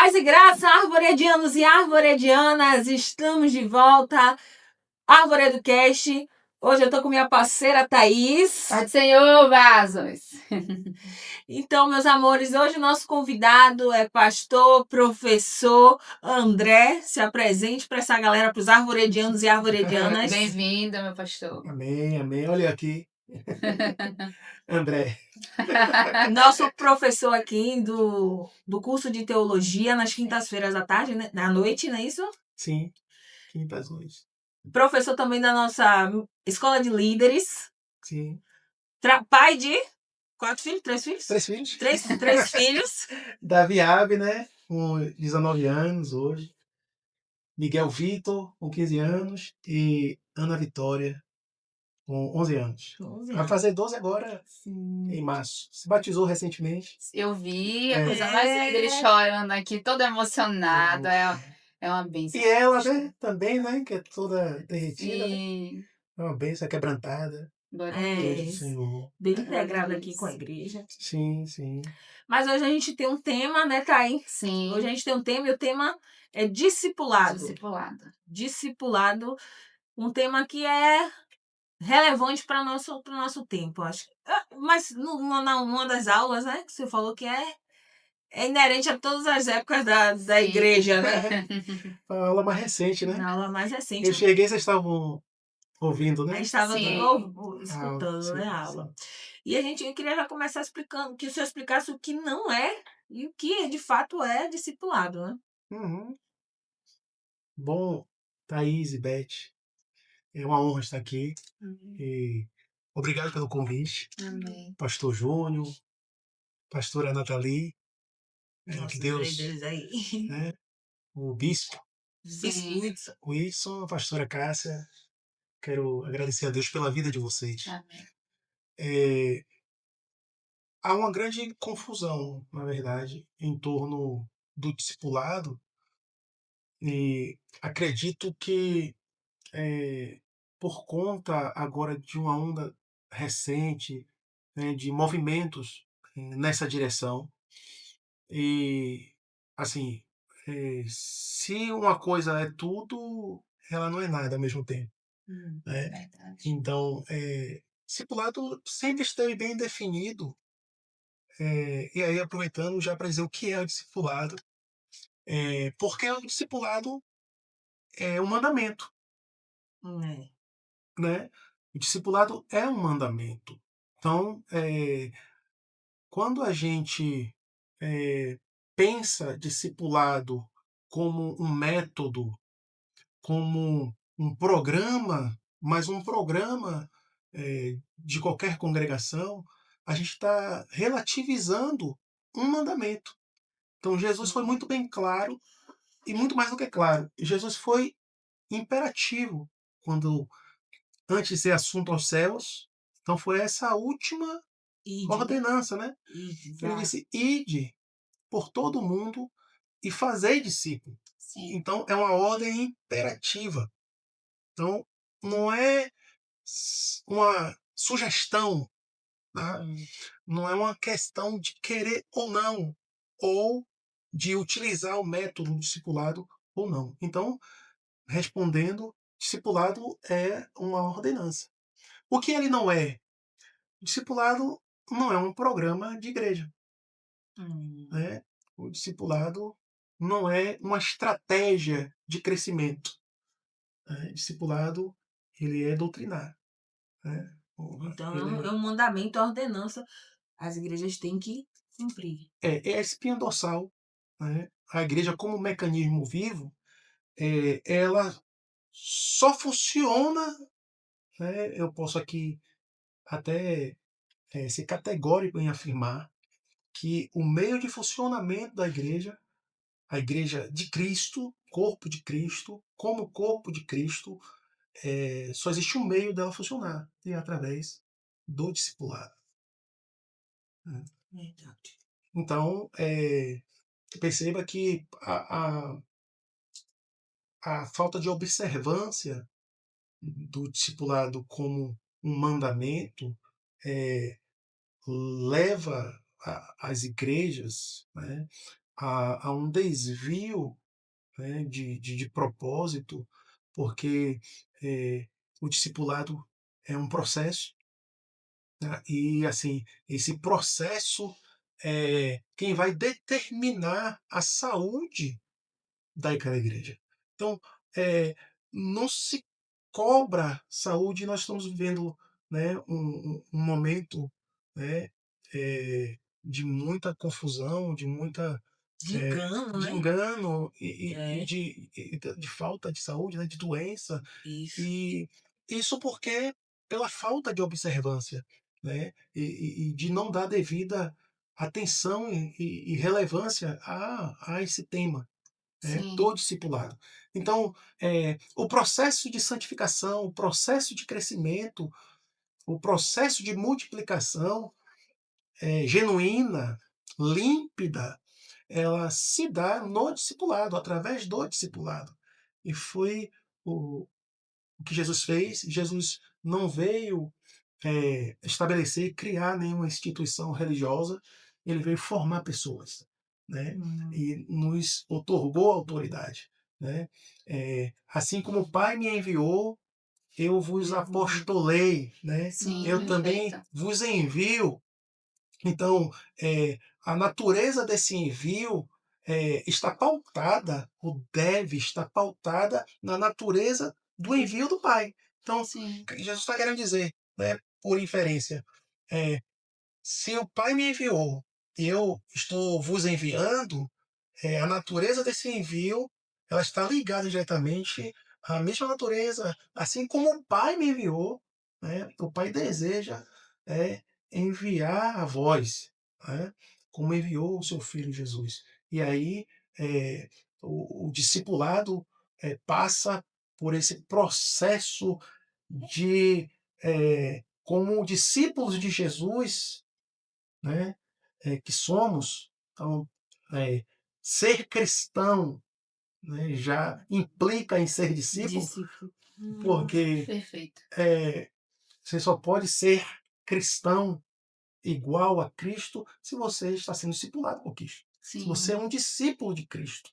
Paz e graça, arvoredianos e arvoredianas, estamos de volta, Arvoredo Cast. Hoje eu tô com minha parceira Thaís. Pai do Senhor, vasos! Então, meus amores, hoje o nosso convidado é pastor, professor André. Se apresente para essa galera, para os arvoredianos e arvoredianas. Bem-vindo, meu pastor. Amém, amém. Olha aqui. André. Nosso professor aqui do curso de teologia nas quintas-feiras à tarde, né? À noite, não é isso? Sim, quintas noites. Professor também da nossa escola de líderes. Sim. Pai de 4 filhos? 3 filhos? 3 filhos. 3 filhos. Davi Abe, né? Com 19 anos hoje. Miguel Vitor, com 15 anos. E Ana Vitória, com 11 anos. 11 Vai anos. fazer 12 agora, em março. Se batizou recentemente. Eu vi a É. coisa mais linda, ele chorando aqui, todo emocionado. É uma bênção. E ela, né? Também, né? Que é toda derretida, né? Sim. É uma bênção, quebrantada. Glória a É, Deus do Deus. Senhor. bem integrado aqui com a igreja. Sim, sim. Mas hoje a gente tem um tema, né, Thaís? Sim. Hoje a gente tem um tema e o tema é discipulado. Discipulado, um tema que é relevante para o nosso tempo, acho. Mas numa das aulas, né, que você falou que é inerente a todas as épocas da igreja, né? A aula mais recente, né? Na aula mais recente. Eu cheguei, vocês estavam ouvindo, né? A gente estava Sim. escutando, né, a aula. Sim. E eu queria já começar explicando, que o senhor explicasse o que não é e o que de fato é discipulado, né? Uhum. Bom, Thaís e Beth, é uma honra estar aqui. E obrigado pelo convite. Amém. Pastor Júnior, pastora Nathalie, Nossos que Deus, líderes aí. né? O bispo, Sim. o Wilson, a pastora Cássia. Quero agradecer a Deus pela vida de vocês. Amém. Há uma grande confusão, na verdade, em torno do discipulado, e acredito que por conta agora de uma onda recente, né, de movimentos nessa direção, e assim, se uma coisa é tudo, ela não é nada ao mesmo tempo, né? Verdade. Então, discipulado sempre esteve bem definido. E aí, aproveitando já para dizer o que é o discipulado, porque o discipulado é um mandamento, É. né? O discipulado é um mandamento. Então, quando a gente pensa discipulado como um método, como um programa, mas um programa de qualquer congregação, a gente está relativizando um mandamento. Então, Jesus foi muito bem claro, e muito mais do que claro. Jesus foi imperativo quando, antes de ser assunto aos céus, então foi essa a última ordenança, né? Ele disse: ide por todo mundo e fazei discípulo. Sim. Então é uma ordem imperativa. Então não é uma sugestão, tá? Não é uma questão de querer ou não, ou de utilizar o método discipulado ou não. Então, respondendo, discipulado é uma ordenança. O que ele não é? Discipulado não é um programa de igreja, né? O discipulado não é uma estratégia de crescimento. Discipulado, ele é doutrinar, né? Então é um mandamento, é uma ordenança. As igrejas têm que cumprir. É a espinha dorsal, né? A igreja, como mecanismo vivo, ela só funciona, né? Eu posso aqui até ser categórico em afirmar que o meio de funcionamento da igreja, a igreja de Cristo, corpo de Cristo, como corpo de Cristo, só existe um meio dela funcionar, e é através do discipulado. Verdade. Então, perceba que a falta de observância do discipulado como um mandamento leva as igrejas, né, a um desvio, né, de propósito, porque o discipulado é um processo, né, e assim, esse processo é quem vai determinar a saúde daquela igreja. Então, não se cobra saúde, nós estamos vivendo, né, um momento, né, de muita confusão, de muita De engano, de né? engano e É, de falta de saúde, né, de doença, isso. e isso porque pela falta de observância, né, e de não dar devida atenção e relevância a esse tema, né, Sim, do discipulado. Então, o processo de santificação, o processo de crescimento, o processo de multiplicação genuína, límpida, ela se dá no discipulado, através do discipulado. E foi o que Jesus fez. Jesus não veio estabelecer, criar nenhuma instituição religiosa, ele veio formar pessoas, né? Hum, E nos otorgou autoridade, né? Assim como o Pai me enviou, eu vos eu vou- apostolei, né? sim, Eu também perfeito. vos envio. Então, a natureza desse envio está pautada, ou deve estar pautada, na natureza do envio do Pai. Então, Sim, Jesus está querendo dizer, né, por inferência, é, se o Pai me enviou e eu estou vos enviando, a natureza desse envio ela está ligada diretamente à mesma natureza, assim como o Pai me enviou, né? O Pai deseja enviar a vós, né? Como enviou o seu Filho Jesus. E aí é, o discipulado passa por esse processo de, como discípulos de Jesus, né? Que somos, então, é, ser cristão, né, já implica em ser discípulo, discípulo. porque perfeito. você só pode ser cristão igual a Cristo se você está sendo discipulado por Cristo. Se você é Sim, um discípulo de Cristo.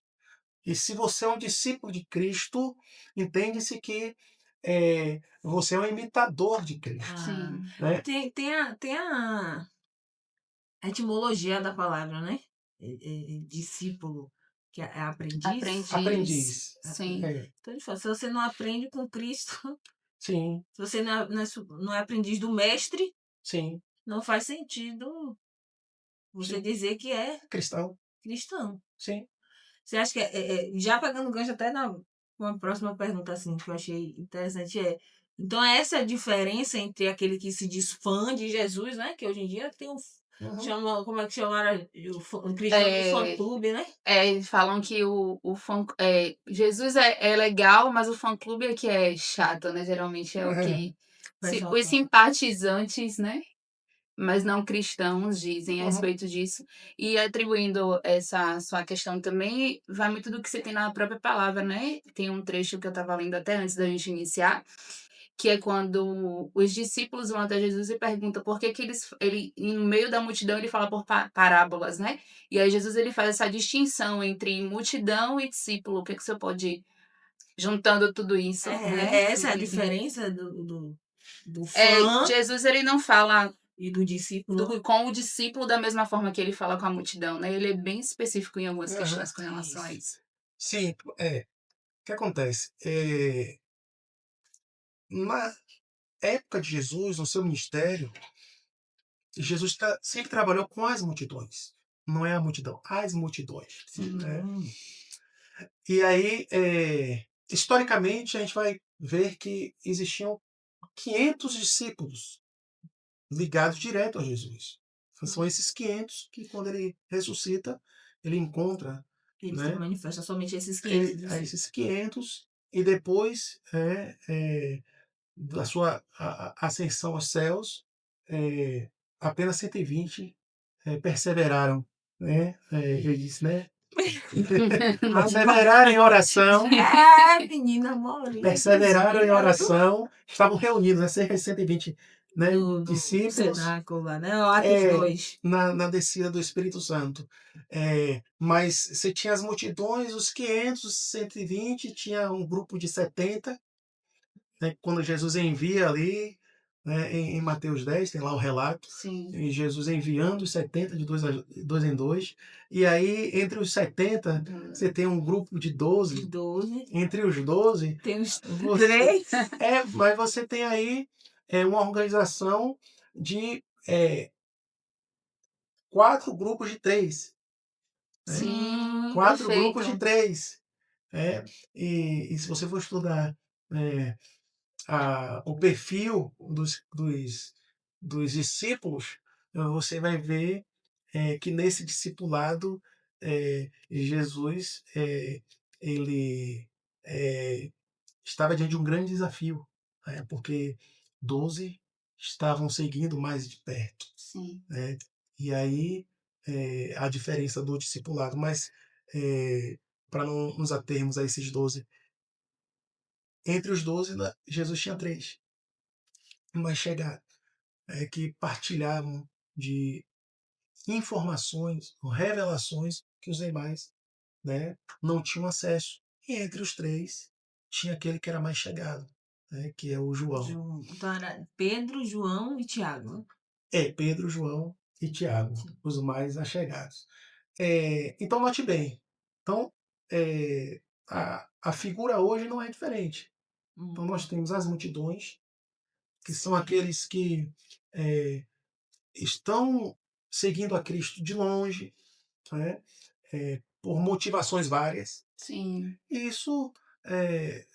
E se você é um discípulo de Cristo, entende-se que você é um imitador de Cristo. Ah, sim, Né? tem a etimologia da palavra, né? Discípulo, que é aprendiz. aprendiz, Aprendiz. sim, Então, ele fala, se você não aprende com Cristo, Sim, se você não é aprendiz do mestre, sim, não faz sentido você sim. dizer que é Cristão, cristão. sim. Você acha que já pegando gancho até na uma próxima pergunta assim que eu achei interessante então essa é a diferença entre aquele que se diz fã de Jesus, né? Que hoje em dia tem Uhum. chama, como é que chamaram o cristão de fã é, clube, né? eles falam que o fã, Jesus é legal, mas o fã-clube é que é chato, né? Geralmente é o que O pessoal os fala. simpatizantes, né? Mas não cristãos dizem a Uhum. respeito disso. E atribuindo essa sua questão também, vai muito do que você tem na própria palavra, né? Tem um trecho que eu estava lendo até antes da gente iniciar, que é quando os discípulos vão até Jesus e perguntam por que que ele no meio da multidão ele fala por parábolas, né? E aí Jesus ele faz essa distinção entre multidão e discípulo. O que que você pode juntando tudo isso, né? Essa é a diferença do É, fã Jesus ele não fala e do discípulo. com o discípulo da mesma forma que ele fala com a multidão, né? Ele é bem específico em algumas Aham. questões com relação a Isso. isso. Sim, o que acontece? Na época de Jesus, no seu ministério, Jesus sempre trabalhou com as multidões. Não é a multidão, as multidões. Né? Hum, E aí, historicamente, a gente vai ver que existiam 500 discípulos ligados direto a Jesus. São esses 500 que, quando ele ressuscita, ele encontra, ele se né, manifesta somente esses 500 a discípulos. esses 500 e depois da sua ascensão aos céus, apenas 120 perseveraram, né? Ele disse, né? Perseveraram em oração, Menina Maurício. perseveraram em oração, estavam reunidos, né? Cerca de 120 né, do discípulos, cenáculo lá, né? Atos 2. na descida do Espírito Santo. Mas você tinha as multidões, os 500, os 120, tinha um grupo de 70, né, quando Jesus envia ali, né, em Mateus 10, tem lá o relato, Sim. e Jesus enviando os 70 de dois em dois, e aí entre os 70 você tem um grupo de 12, 12. entre os 12, Tem os você, 3. mas você tem aí uma organização de 4 grupos de 3, né? Sim, 4 grupos de perfeito. 3. E se você for estudar o perfil dos discípulos, você vai ver que nesse discipulado Jesus ele estava diante de um grande desafio, né, porque 12 estavam seguindo mais de perto, Sim. né? E aí a diferença do discipulado, mas para não nos atermos a esses 12, entre os 12, Jesus tinha 3 mais chegados, que partilhavam de informações, revelações que os demais, né, não tinham acesso. E entre os 3 tinha aquele que era mais chegado, né, que é o João. Então era Pedro, João e Tiago. Pedro, João e Tiago, os mais achegados. Então, note bem. Então, a figura hoje não é diferente. Então, nós temos as multidões, que são aqueles que estão seguindo a Cristo de longe, né? Por motivações várias. Sim. E isso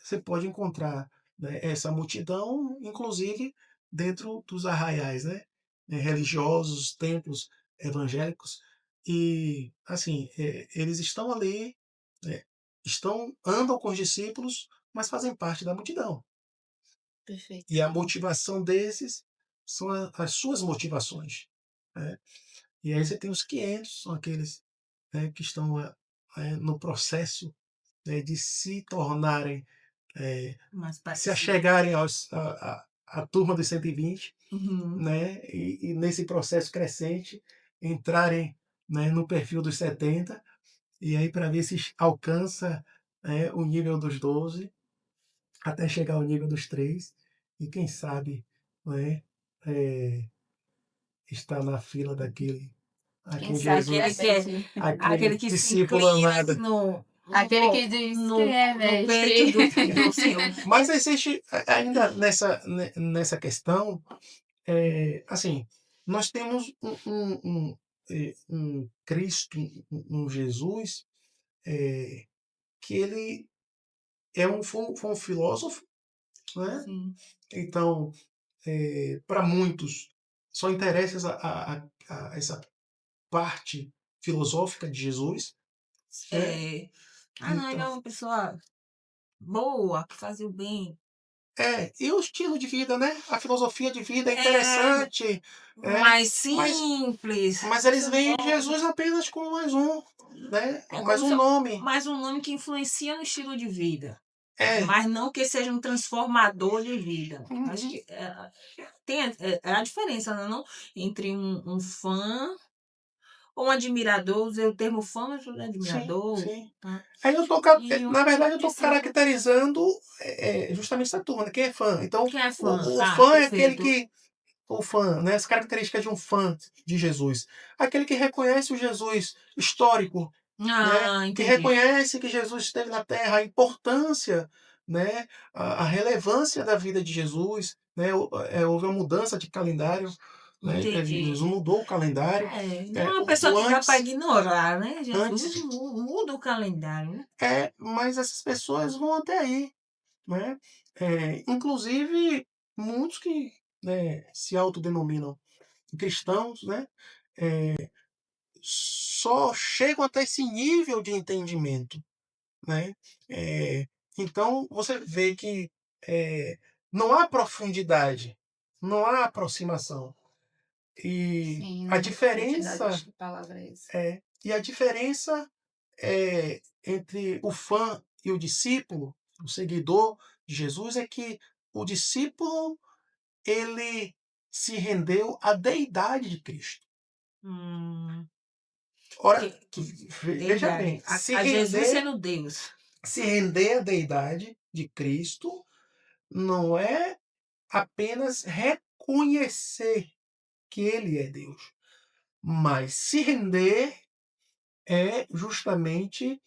você pode encontrar, né, essa multidão, inclusive, dentro dos arraiais, né? Religiosos, templos evangélicos. E, assim, eles estão ali, né, andam com os discípulos, mas fazem parte da multidão. Perfeito. E a motivação desses são as suas motivações, né? E aí você tem os 500, são aqueles, né, que estão no processo, né, de se tornarem, se achegarem à turma dos 120, né, e nesse processo crescente entrarem, né, no perfil dos 70, e aí para ver se alcança o nível dos 12, até chegar ao nível dos 3, e quem sabe, né, está na fila daquele a Quem quem sabe Jesus, aquele que se discípulo inclina amado. aquele que diz no, quem é no mestre. peito do Senhor. Mas existe ainda nessa questão, assim, nós temos um Cristo, um Jesus, que ele foi um filósofo, né? Sim. Então, para muitos, só interessa essa parte filosófica de Jesus, né? Não, ele é Então, uma pessoa boa, que fazia o bem. e o estilo de vida, né? A filosofia de vida é É, interessante, mais mas, simples. mas eles veem Jesus apenas como mais um, né? É Mais como um se nome. mais um nome que influencia no estilo de vida. É, Mas não que seja um transformador de vida. A gente, tem a diferença, não, entre um fã ou um admirador. Usei o termo fã, mas o sim, admirador. sim. Tá? Aí E na verdade, eu estou discípulo. caracterizando justamente essa turma, né? Quem é fã. Então, Quem é fã? o fã é aquele Perfeito. que. O fã, né? As características de um fã de Jesus. Aquele que reconhece o Jesus histórico, né? Que Entendi. reconhece que Jesus esteve na Terra, a importância, né? A relevância da vida de Jesus, né? Houve uma mudança de calendário, né? Entendi. Jesus mudou o calendário. Não é uma pessoa que dá para Antes, ignorar, né? Jesus antes, muda o calendário, né? mas essas pessoas vão até aí, né? Inclusive muitos que, né, se autodenominam cristãos, né? Só chegam até esse nível de entendimento, né? Então você vê que não há profundidade, não há aproximação. E Sim, a não tem diferença profundidade. Que palavra é essa? e a diferença entre o fã e o discípulo, o seguidor de Jesus, é que o discípulo ele se rendeu à deidade de Cristo. Hum, Ora, veja Deidade. bem, A Jesus sendo Deus. se render à deidade de Cristo não é apenas reconhecer que ele é Deus, mas se render é justamente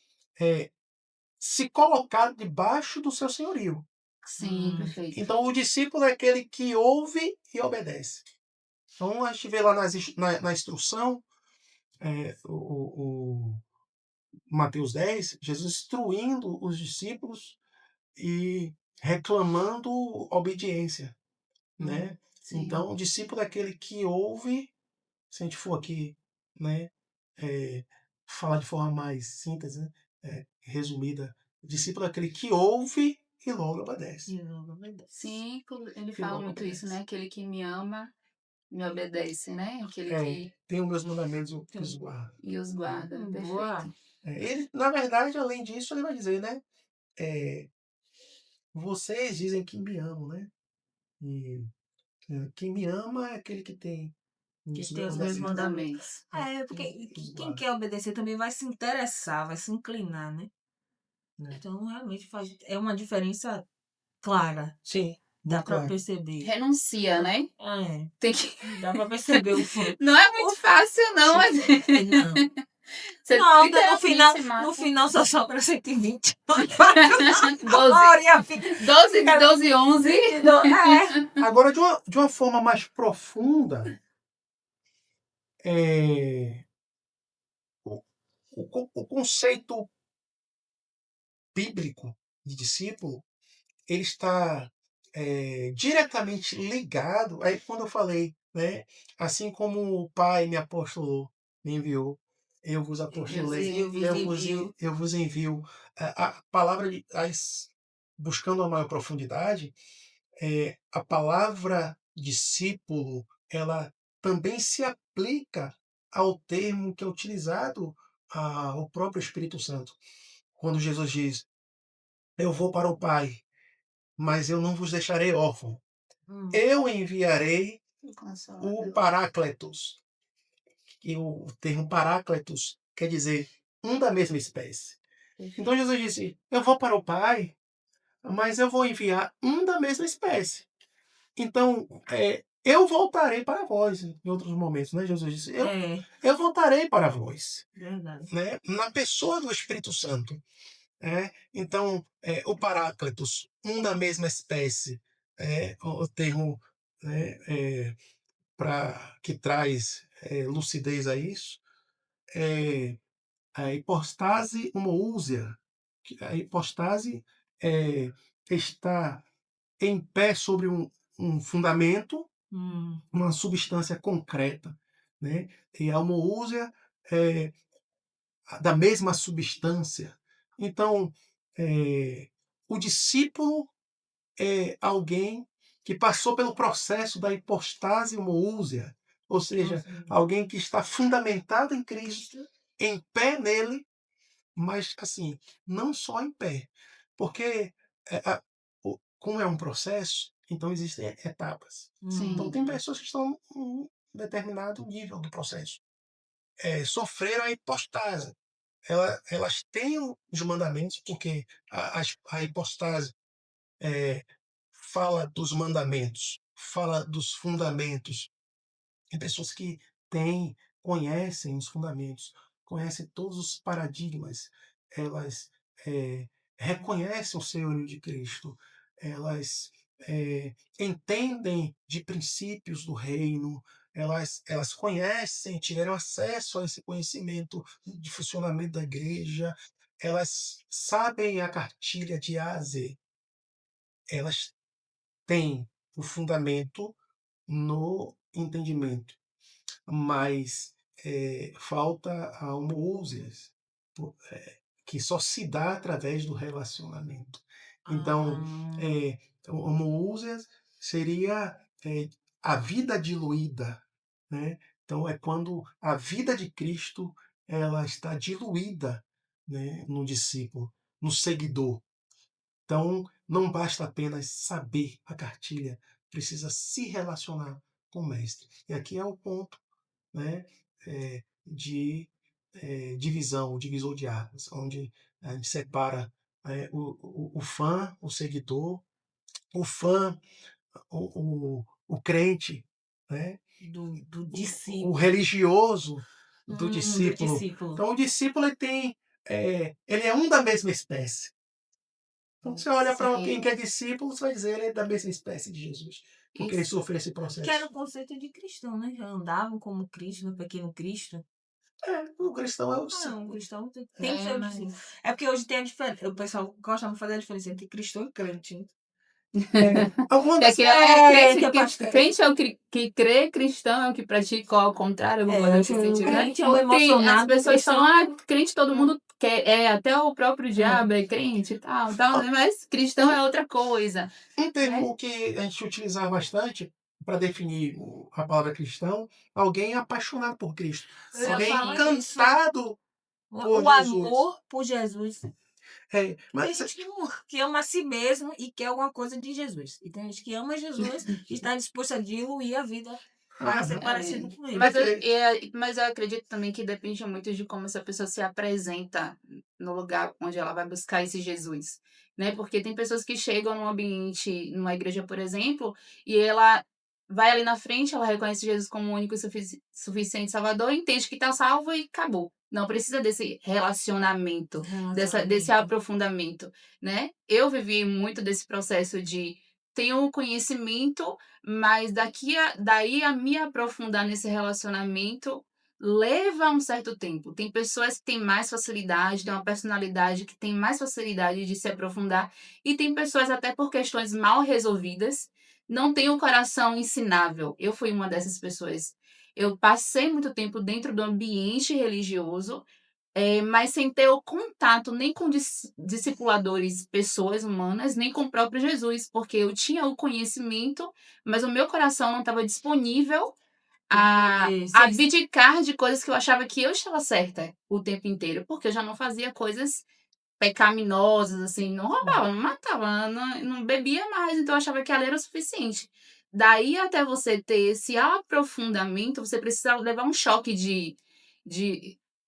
se colocar debaixo do seu senhorio. Sim, perfeito. Então, o discípulo é aquele que ouve e obedece. Então, a gente vê lá na instrução, o Mateus 10, Jesus instruindo os discípulos e reclamando obediência, né? Sim. Então, o discípulo é aquele que ouve, se a gente for aqui, né, falar de forma mais síntese, né, resumida, o discípulo é aquele que ouve e logo obedece. Sim, ele Que fala logo muito isso, né? obedece. Aquele que me ama, me obedece, né? Aquele que Tem os meus mandamentos e os guarda. e os guarda. Boa. Perfeito. Ele, na verdade, além disso, ele vai dizer, né? Vocês dizem que me amam, né? E quem me ama é aquele que tem Que tem os meus mandamentos. Mandamentos. Porque os quem guarda. quer obedecer também vai se interessar, vai se inclinar, né? É. Então, realmente é uma diferença clara. Sim, Dá muito pra claro. perceber. Renuncia, né? Tem que... Dá pra perceber o fruto. Não é muito fácil, não, mas. Não. Você Não, literalmente no mata. final só sobra 120. Não é fácil, não. 12. A maioria fica... 12 de 12 11. Agora, de uma forma mais profunda, o conceito bíblico de discípulo ele está diretamente ligado. Aí, quando eu falei, né, assim como o Pai me apostolou, me enviou, eu vos apostolei, eu vos envio. A palavra, buscando uma maior profundidade, a palavra discípulo, ela também se aplica ao termo que é utilizado ao próprio Espírito Santo. Quando Jesus diz, eu vou para o Pai, mas eu não vos deixarei órfão. Eu enviarei o Paráclitos. E o termo Paráclitos quer dizer um da mesma espécie. Então Jesus disse, eu vou para o Pai, mas eu vou enviar um da mesma espécie. Então, eu voltarei para vós em outros momentos, né? Jesus disse, eu voltarei para vós. Verdade. Né? Na pessoa do Espírito Santo. Então, o Paráclitos, um da mesma espécie, o termo que traz lucidez a isso, é a hipostase homoúsia. A hipostase está em pé sobre um fundamento, uma substância concreta, né? E a homoúsia é da mesma substância. Então, o discípulo é alguém que passou pelo processo da hipostase homoúsia, ou seja, alguém que está fundamentado em Cristo, em pé nele, mas assim, não só em pé, porque como é um processo, então existem etapas. Então tem pessoas que estão em um determinado nível do processo. Sofreram a hipostase. Elas têm os mandamentos, porque a hipostase fala dos mandamentos, fala dos fundamentos. Tem pessoas que conhecem os fundamentos, conhecem todos os paradigmas, elas reconhecem o senhorio de Cristo, elas entendem de princípios do reino, elas conhecem, tiveram acesso a esse conhecimento de funcionamento da igreja, elas sabem a cartilha de A a Z, elas têm o fundamento no entendimento, mas falta a homoúsias, que só se dá através do relacionamento. Então, homoúsias seria a vida diluída, né? Então, é quando a vida de Cristo ela está diluída, né, no discípulo, no seguidor. Então, não basta apenas saber a cartilha, precisa se relacionar com o mestre. E aqui é o ponto, né, de divisão, o divisor de águas, onde a gente separa o fã, o seguidor, o fã, o crente, né, do o discípulo. religioso do Do discípulo. discípulo. Então, o discípulo ele é um da mesma espécie. Então, você olha para alguém que é discípulo, você vai dizer ele é da mesma espécie de Jesus, porque ele Isso. sofreu esse processo. Que era o conceito de cristão, né? Já andavam como Cristo, no pequeno Cristo. O cristão é o Um discípulo. cristão tem que ser o mas... discípulo. É porque hoje tem a diferença. O pessoal gosta de fazer a diferença entre cristão e crente. Alguma É das que crente é o que crê, cristão é o que pratica, ou ao contrário, alguma coisa nesse sentido, né? Crente é o Tem, as emocionado. pessoas Cristão falam, crente todo mundo quer, até o próprio diabo é crente e tal, mas cristão é outra coisa. Um termo que a gente utilizava bastante para definir a palavra cristão, alguém apaixonado por Cristo, Eu ia alguém falar encantado por o Jesus. amor por Jesus. É, Tem mas gente que ama a si mesmo e quer alguma coisa de Jesus. E tem gente que ama Jesus e está disposta a diluir a vida para ser parecido com ele. Mas eu acredito também que depende muito de como essa pessoa se apresenta no lugar onde ela vai buscar esse Jesus, né? Porque tem pessoas que chegam num ambiente, numa igreja, por exemplo, e ela vai ali na frente, ela reconhece Jesus como o único e suficiente Salvador, entende que está salvo e acabou. Não precisa desse relacionamento, desse aprofundamento, né? Eu vivi muito desse processo de tenho um conhecimento, mas daí a me aprofundar nesse relacionamento leva um certo tempo. Tem pessoas que têm mais facilidade, têm uma personalidade que tem mais facilidade de se aprofundar, e tem pessoas, até por questões mal resolvidas, não têm o coração ensinável. Eu fui uma dessas pessoas. Eu passei muito tempo dentro do ambiente religioso, mas sem ter o contato nem com discipuladores, pessoas humanas, nem com o próprio Jesus, porque eu tinha o conhecimento, mas o meu coração não estava disponível a abdicar de coisas que eu achava que eu estava certa o tempo inteiro, porque eu já não fazia coisas pecaminosas, assim, não roubava, não matava, não bebia mais, então eu achava que ela era o suficiente. Daí até você ter esse aprofundamento, você precisa levar um choque de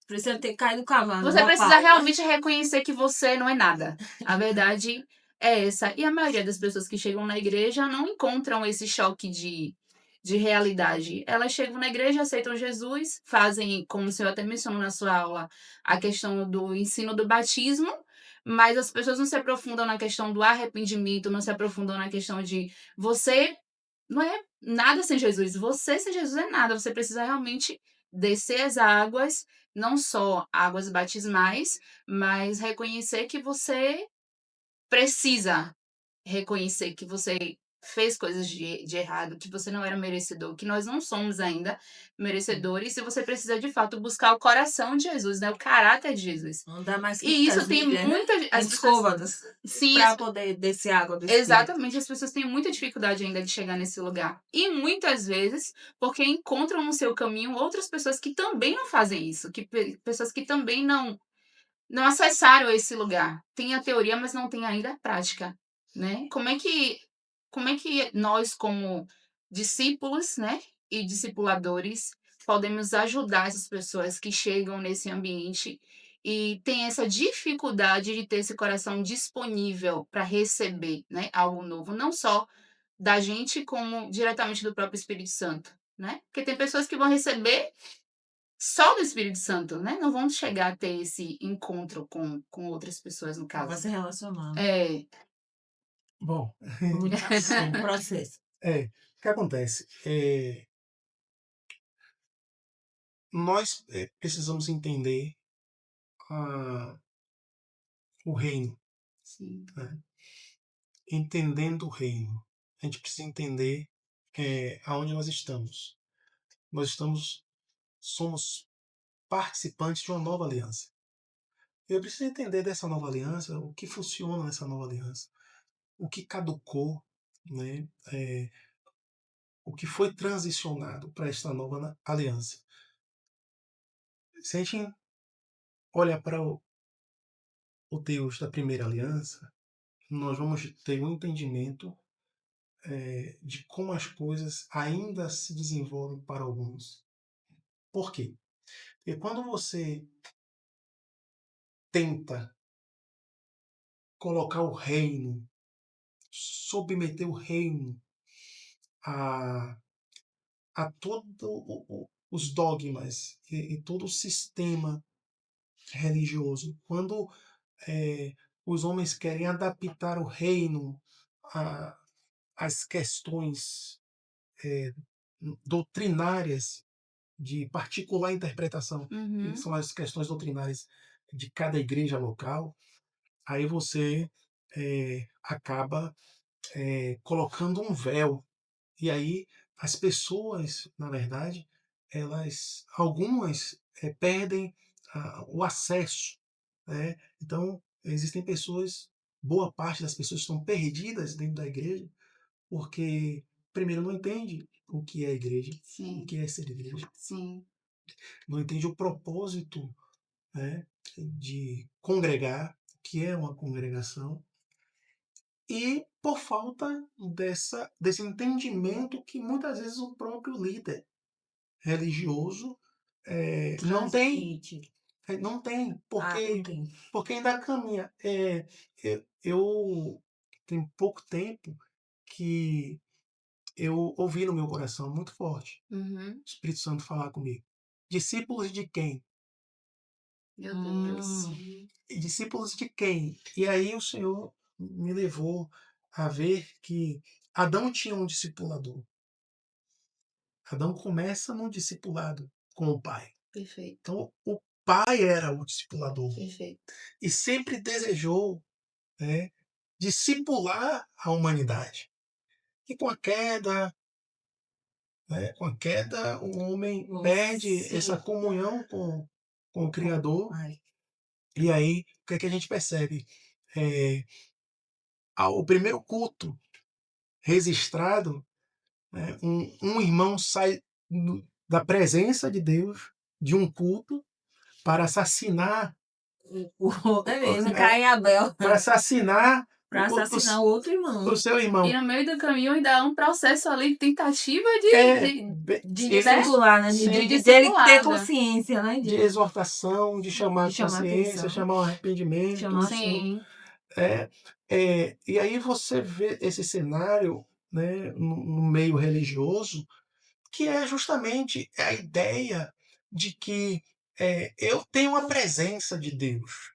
Precisa ter caído do cavalo. você precisa realmente reconhecer que você não é nada. A verdade é essa. E a maioria das pessoas que chegam na igreja não encontram esse choque de realidade. Elas chegam na igreja, aceitam Jesus, fazem, como o senhor até mencionou na sua aula, a questão do ensino do batismo, mas as pessoas não se aprofundam na questão do arrependimento, não se aprofundam na questão de você não é nada sem Jesus. Você sem Jesus é nada. Você precisa realmente descer as águas, não só águas batismais, mas reconhecer que você precisa reconhecer que você fez coisas de errado, que você não era merecedor, que nós não somos ainda merecedores, e você precisa de fato buscar o coração de Jesus, né? O caráter de Jesus. Andar mais que E isso tem muita as escovas sim, para poder descer água do Espírito. exatamente, as pessoas têm muita dificuldade ainda de chegar nesse lugar. E muitas vezes porque encontram no seu caminho outras pessoas que também não fazem isso, pessoas que também não acessaram esse lugar. Tem a teoria, mas não tem ainda a prática, né? Como é que nós, como discípulos, né, e discipuladores, podemos ajudar essas pessoas que chegam nesse ambiente e têm essa dificuldade de ter esse coração disponível para receber, né, algo novo, não só da gente, como diretamente do próprio Espírito Santo, né? Porque tem pessoas que vão receber só do Espírito Santo, né? Não vão chegar a ter esse encontro com outras pessoas, no Vai caso. se relacionando. Bom, Muito processo. o que acontece? Nós precisamos entender o reino. Sim. Né? Entendendo o reino, a gente precisa entender aonde nós estamos. Somos participantes de uma nova aliança. Eu preciso entender dessa nova aliança, o que funciona nessa nova aliança, o que caducou, né? O que foi transicionado para esta nova aliança. Se a gente olha para o Deus da primeira aliança, nós vamos ter um entendimento de como as coisas ainda se desenvolvem para alguns. Por quê? Porque quando você tenta colocar o reino, submeter o reino a, a todos os dogmas e todo o sistema religioso, quando os homens querem adaptar o reino às questões doutrinárias de particular interpretação, que são as questões doutrinárias de cada igreja local, aí você acaba colocando um véu. E aí as pessoas, na verdade, algumas perdem o acesso, né? Então, existem pessoas, boa parte das pessoas estão perdidas dentro da igreja, porque, primeiro, não entende o que é a igreja, Sim. o que é ser igreja, Sim. não entende o propósito, né, de congregar, o que é uma congregação, e por falta desse entendimento que muitas vezes o próprio líder religioso não tem. Transmite. Não tem, não porque, tem. porque ainda caminha. Eu tem pouco tempo que eu ouvi no meu coração muito forte o Espírito Santo falar comigo. Discípulos de quem? Meu Deus. E discípulos de quem? E aí o Senhor me levou a ver que Adão tinha um discipulador. Adão começa num discipulado com o pai. Perfeito. Então, o pai era o discipulador. Perfeito. E sempre desejou, né, discipular a humanidade. E com a queda, o homem perde Sim. essa comunhão com o Criador. E aí, o que é que a gente percebe? O primeiro culto registrado, né, um irmão sai da presença de Deus, de um culto, para assassinar. É mesmo, Caim e Abel. Para assassinar Para assassinar o outro irmão. o seu irmão. E no meio do caminho ainda há um processo ali de tentativa De discipular, né? De ele ter discipulado. consciência, né? De exortação, de chamar de chamar consciência, atenção. chamar o arrependimento. Chamar Sim. E aí você vê esse cenário, né, no meio religioso, que é justamente a ideia de que eu tenho a presença de Deus.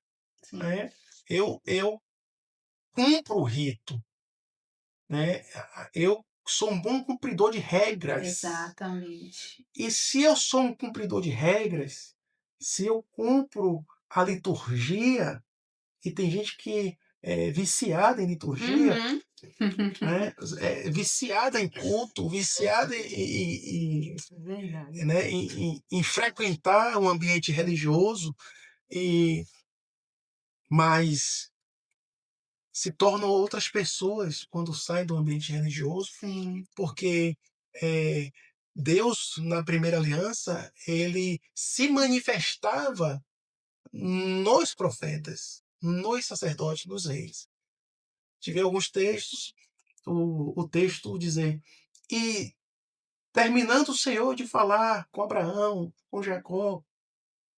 Né? Eu cumpro o rito. Né? Eu sou um bom cumpridor de regras. Exatamente. E se eu sou um cumpridor de regras, se eu cumpro a liturgia, e tem gente que é viciada em liturgia, né? Viciada em culto, viciada em frequentar um ambiente religioso, mas se tornam outras pessoas quando saem do ambiente religioso. Sim. Porque Deus, na primeira aliança, ele se manifestava nos profetas, nos sacerdotes, nos reis. Tive alguns textos, o texto dizer, e terminando o Senhor de falar com Abraão, com Jacó,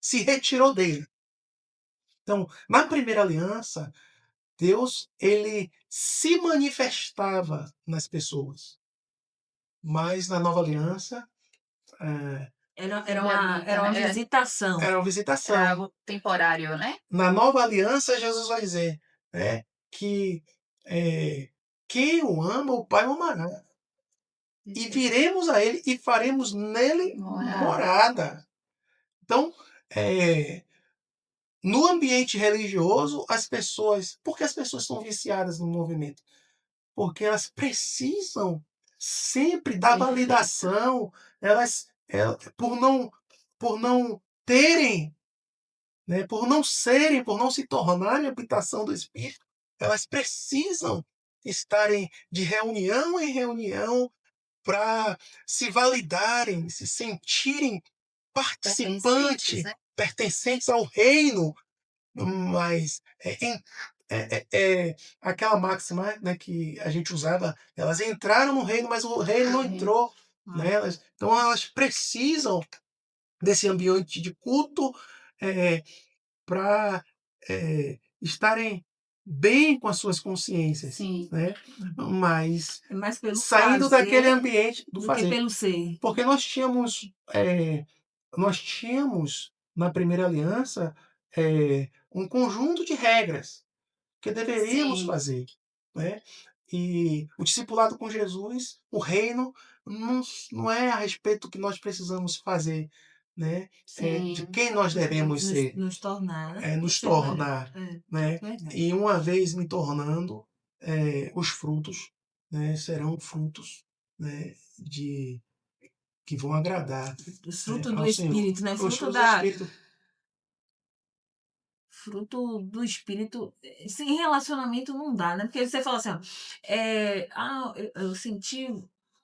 se retirou dele. Então, na primeira aliança, Deus, ele se manifestava nas pessoas. Mas na nova aliança, era uma visitação. Era uma visitação. Era algo temporário, né? Na nova aliança, Jesus vai dizer, que quem o ama, o Pai o amará. E viremos a ele e faremos nele morada. Então, no ambiente religioso, por que as pessoas estão viciadas no movimento? Porque elas precisam sempre da validação, elas por não terem, né, por não serem, por não se tornarem habitação do Espírito, elas precisam estarem de reunião em reunião para se validarem, se sentirem participantes, né? pertencentes ao reino, mas aquela máxima, né, que a gente usava, elas entraram no reino, mas o reino não entrou nelas. Então elas precisam desse ambiente de culto para estarem bem com as suas consciências, Sim. né? Mas É mais pelo saindo fazer daquele ambiente do do que fazer. pelo ser. Porque nós tínhamos na primeira aliança um conjunto de regras que deveríamos Sim. fazer, né? E o discipulado com Jesus, o reino, não é a respeito do que nós precisamos fazer, né? De Sim. quem nós devemos ser, Nos tornar, né? nos Isso é verdade. tornar, né? Verdade. E uma vez me tornando, os frutos, né, serão frutos, né, que vão agradar Os frutos do ao Senhor. Espírito, né? Os Fruto frutos do da, Espírito. fruto do Espírito. Sem relacionamento não dá, né? Porque você fala assim, ó, eu senti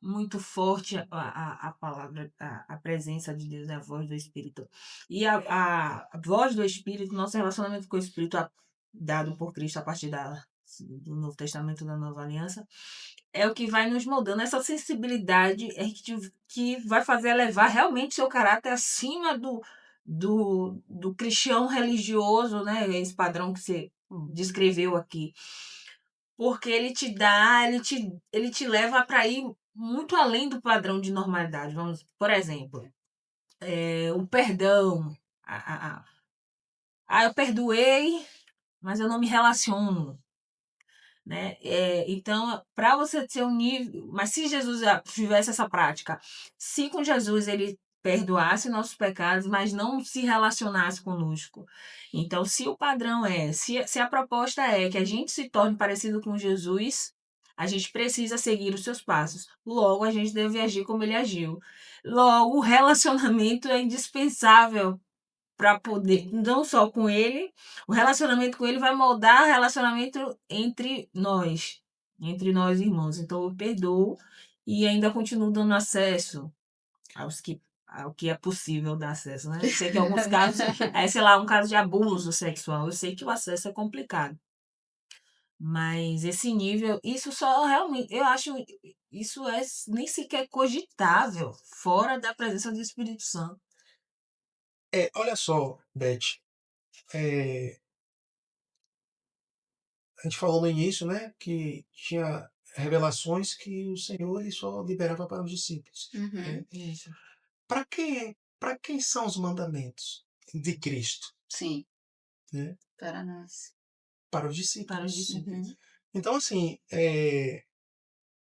muito forte a palavra, a presença de Deus, a voz do Espírito. E a voz do Espírito, nosso relacionamento com o Espírito dado por Cristo a partir do Novo Testamento, da Nova Aliança, é o que vai nos moldando. Essa sensibilidade que vai fazer elevar realmente seu caráter acima do cristão religioso, né? Esse padrão que você descreveu aqui. Porque ele te leva para ir muito além do padrão de normalidade. Vamos, por exemplo, o perdão. Eu perdoei, mas eu não me relaciono. Né? Então, para você ter um nível. Mas se Jesus já tivesse essa prática, se com Jesus ele perdoasse nossos pecados, mas não se relacionasse conosco. Então, se o padrão se a proposta é que a gente se torne parecido com Jesus, a gente precisa seguir os seus passos. Logo, a gente deve agir como ele agiu. Logo, o relacionamento é indispensável para poder, não só com ele, o relacionamento com ele vai moldar o relacionamento entre nós irmãos. Então eu perdoo e ainda continuo dando acesso ao que é possível dar acesso, né? Eu sei que em alguns casos, sei lá, um caso de abuso sexual, eu sei que o acesso é complicado. Mas esse nível, isso só realmente, eu acho, isso nem sequer cogitável fora da presença do Espírito Santo. Olha só, Beth, a gente falou no início, né, que tinha revelações que o Senhor ele só liberava para os discípulos. Né? Isso. Para quem são os mandamentos de Cristo? Sim. Né? Para nós. Para os discípulos. Para os discípulos. Então, assim,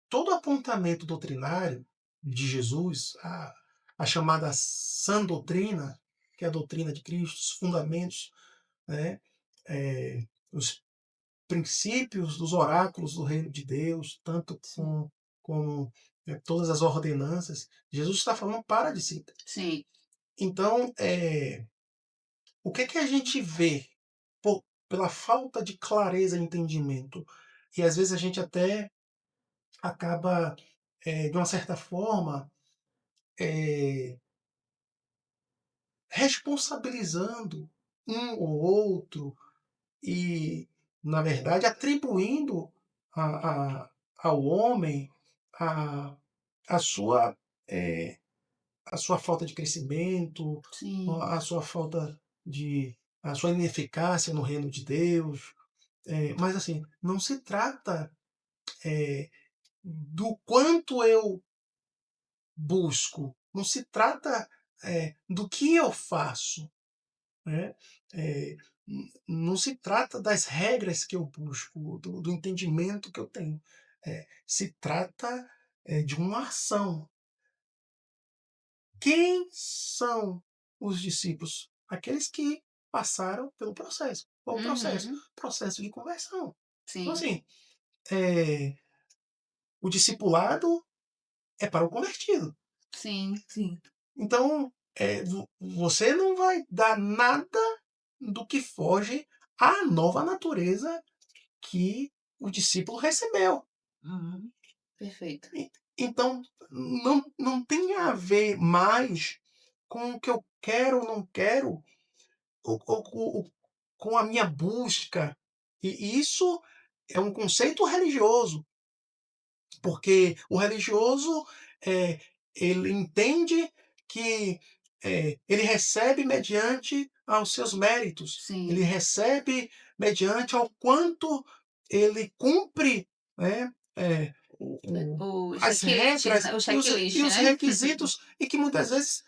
todo apontamento doutrinário de Jesus, a chamada sã doutrina, que é a doutrina de Cristo, os fundamentos, né, os princípios dos oráculos do reino de Deus, tanto como todas as ordenanças, Jesus está falando para discípulos. Sim. Então, o que a gente vê pela falta de clareza e entendimento? E às vezes a gente até acaba, de uma certa forma, responsabilizando um ou outro e, na verdade, atribuindo ao homem a, a sua a sua falta de crescimento, Sim. a sua falta a sua ineficácia no reino de Deus. Mas assim, não se trata do quanto eu busco, não se trata do que eu faço, né? Não se trata das regras que eu busco, do entendimento que eu tenho. Se trata de uma ação. Quem são os discípulos? Aqueles que passaram pelo processo. Qual o processo? Processo de conversão. Então, Sim. assim, o discipulado é para o convertido. Sim. Então, você não vai dar nada do que foge à nova natureza que o discípulo recebeu. Perfeito. Então, não tem a ver mais com o que eu quero ou não quero, ou com a minha busca E isso é um conceito religioso, porque o religioso, eh, ele entende que, ele recebe mediante aos seus méritos, ele Sim. recebe mediante ao quanto ele cumpre, né, O as checklists, regras né? O e os checklist, e os né? requisitos, e que muitas vezes,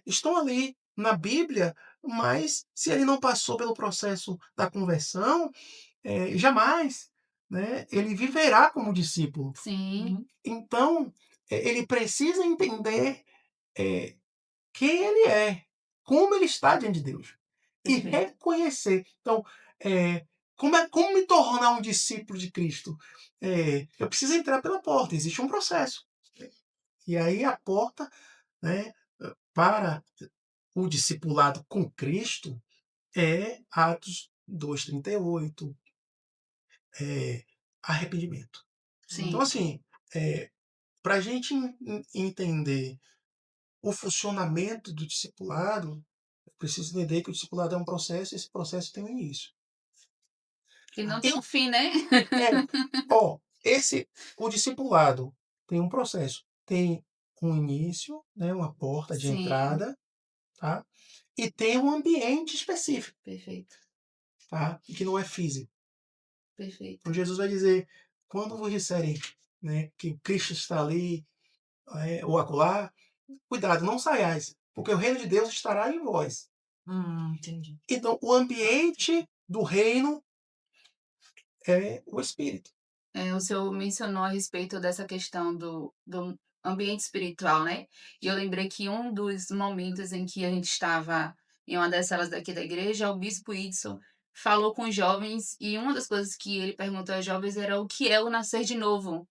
estão ali na Bíblia, mas se ele não passou pelo processo da conversão, jamais, né, ele viverá como discípulo. Sim, Então, ele precisa entender, quem ele é, como ele está diante de Deus, e perfeito. reconhecer. Então, como me tornar um discípulo de Cristo? Eu preciso entrar pela porta, existe um processo. E aí a porta, né, para o discipulado com Cristo é Atos 2:38, arrependimento. Então, Sim. assim, para a gente entender o funcionamento do discipulado, eu preciso entender que o discipulado é um processo, e esse processo tem um início. Que não E, tem um fim, né? o discipulado tem um processo, tem um início, né, uma porta de Sim, entrada, tá? E tem um ambiente específico, perfeito, tá? E que não é físico. perfeito. Então Jesus vai dizer, quando vos disserem, né, que Cristo está ali, ou acolá, cuidado, não saiais, porque o reino de Deus estará em vós. Entendi. Então, o ambiente do reino é o Espírito. O senhor mencionou a respeito dessa questão do ambiente espiritual, né? E eu lembrei que um dos momentos em que a gente estava em uma das salas daqui da igreja, o bispo Idson falou com os jovens e uma das coisas que ele perguntou aos jovens era o que é o nascer de novo.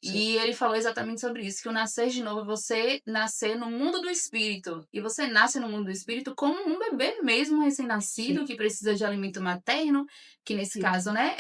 Sim. E ele falou exatamente sobre isso, que o nascer de novo é você nascer no mundo do espírito. E você nasce no mundo do espírito como um bebê mesmo recém-nascido, Sim. que precisa de alimento materno, que nesse caso, né,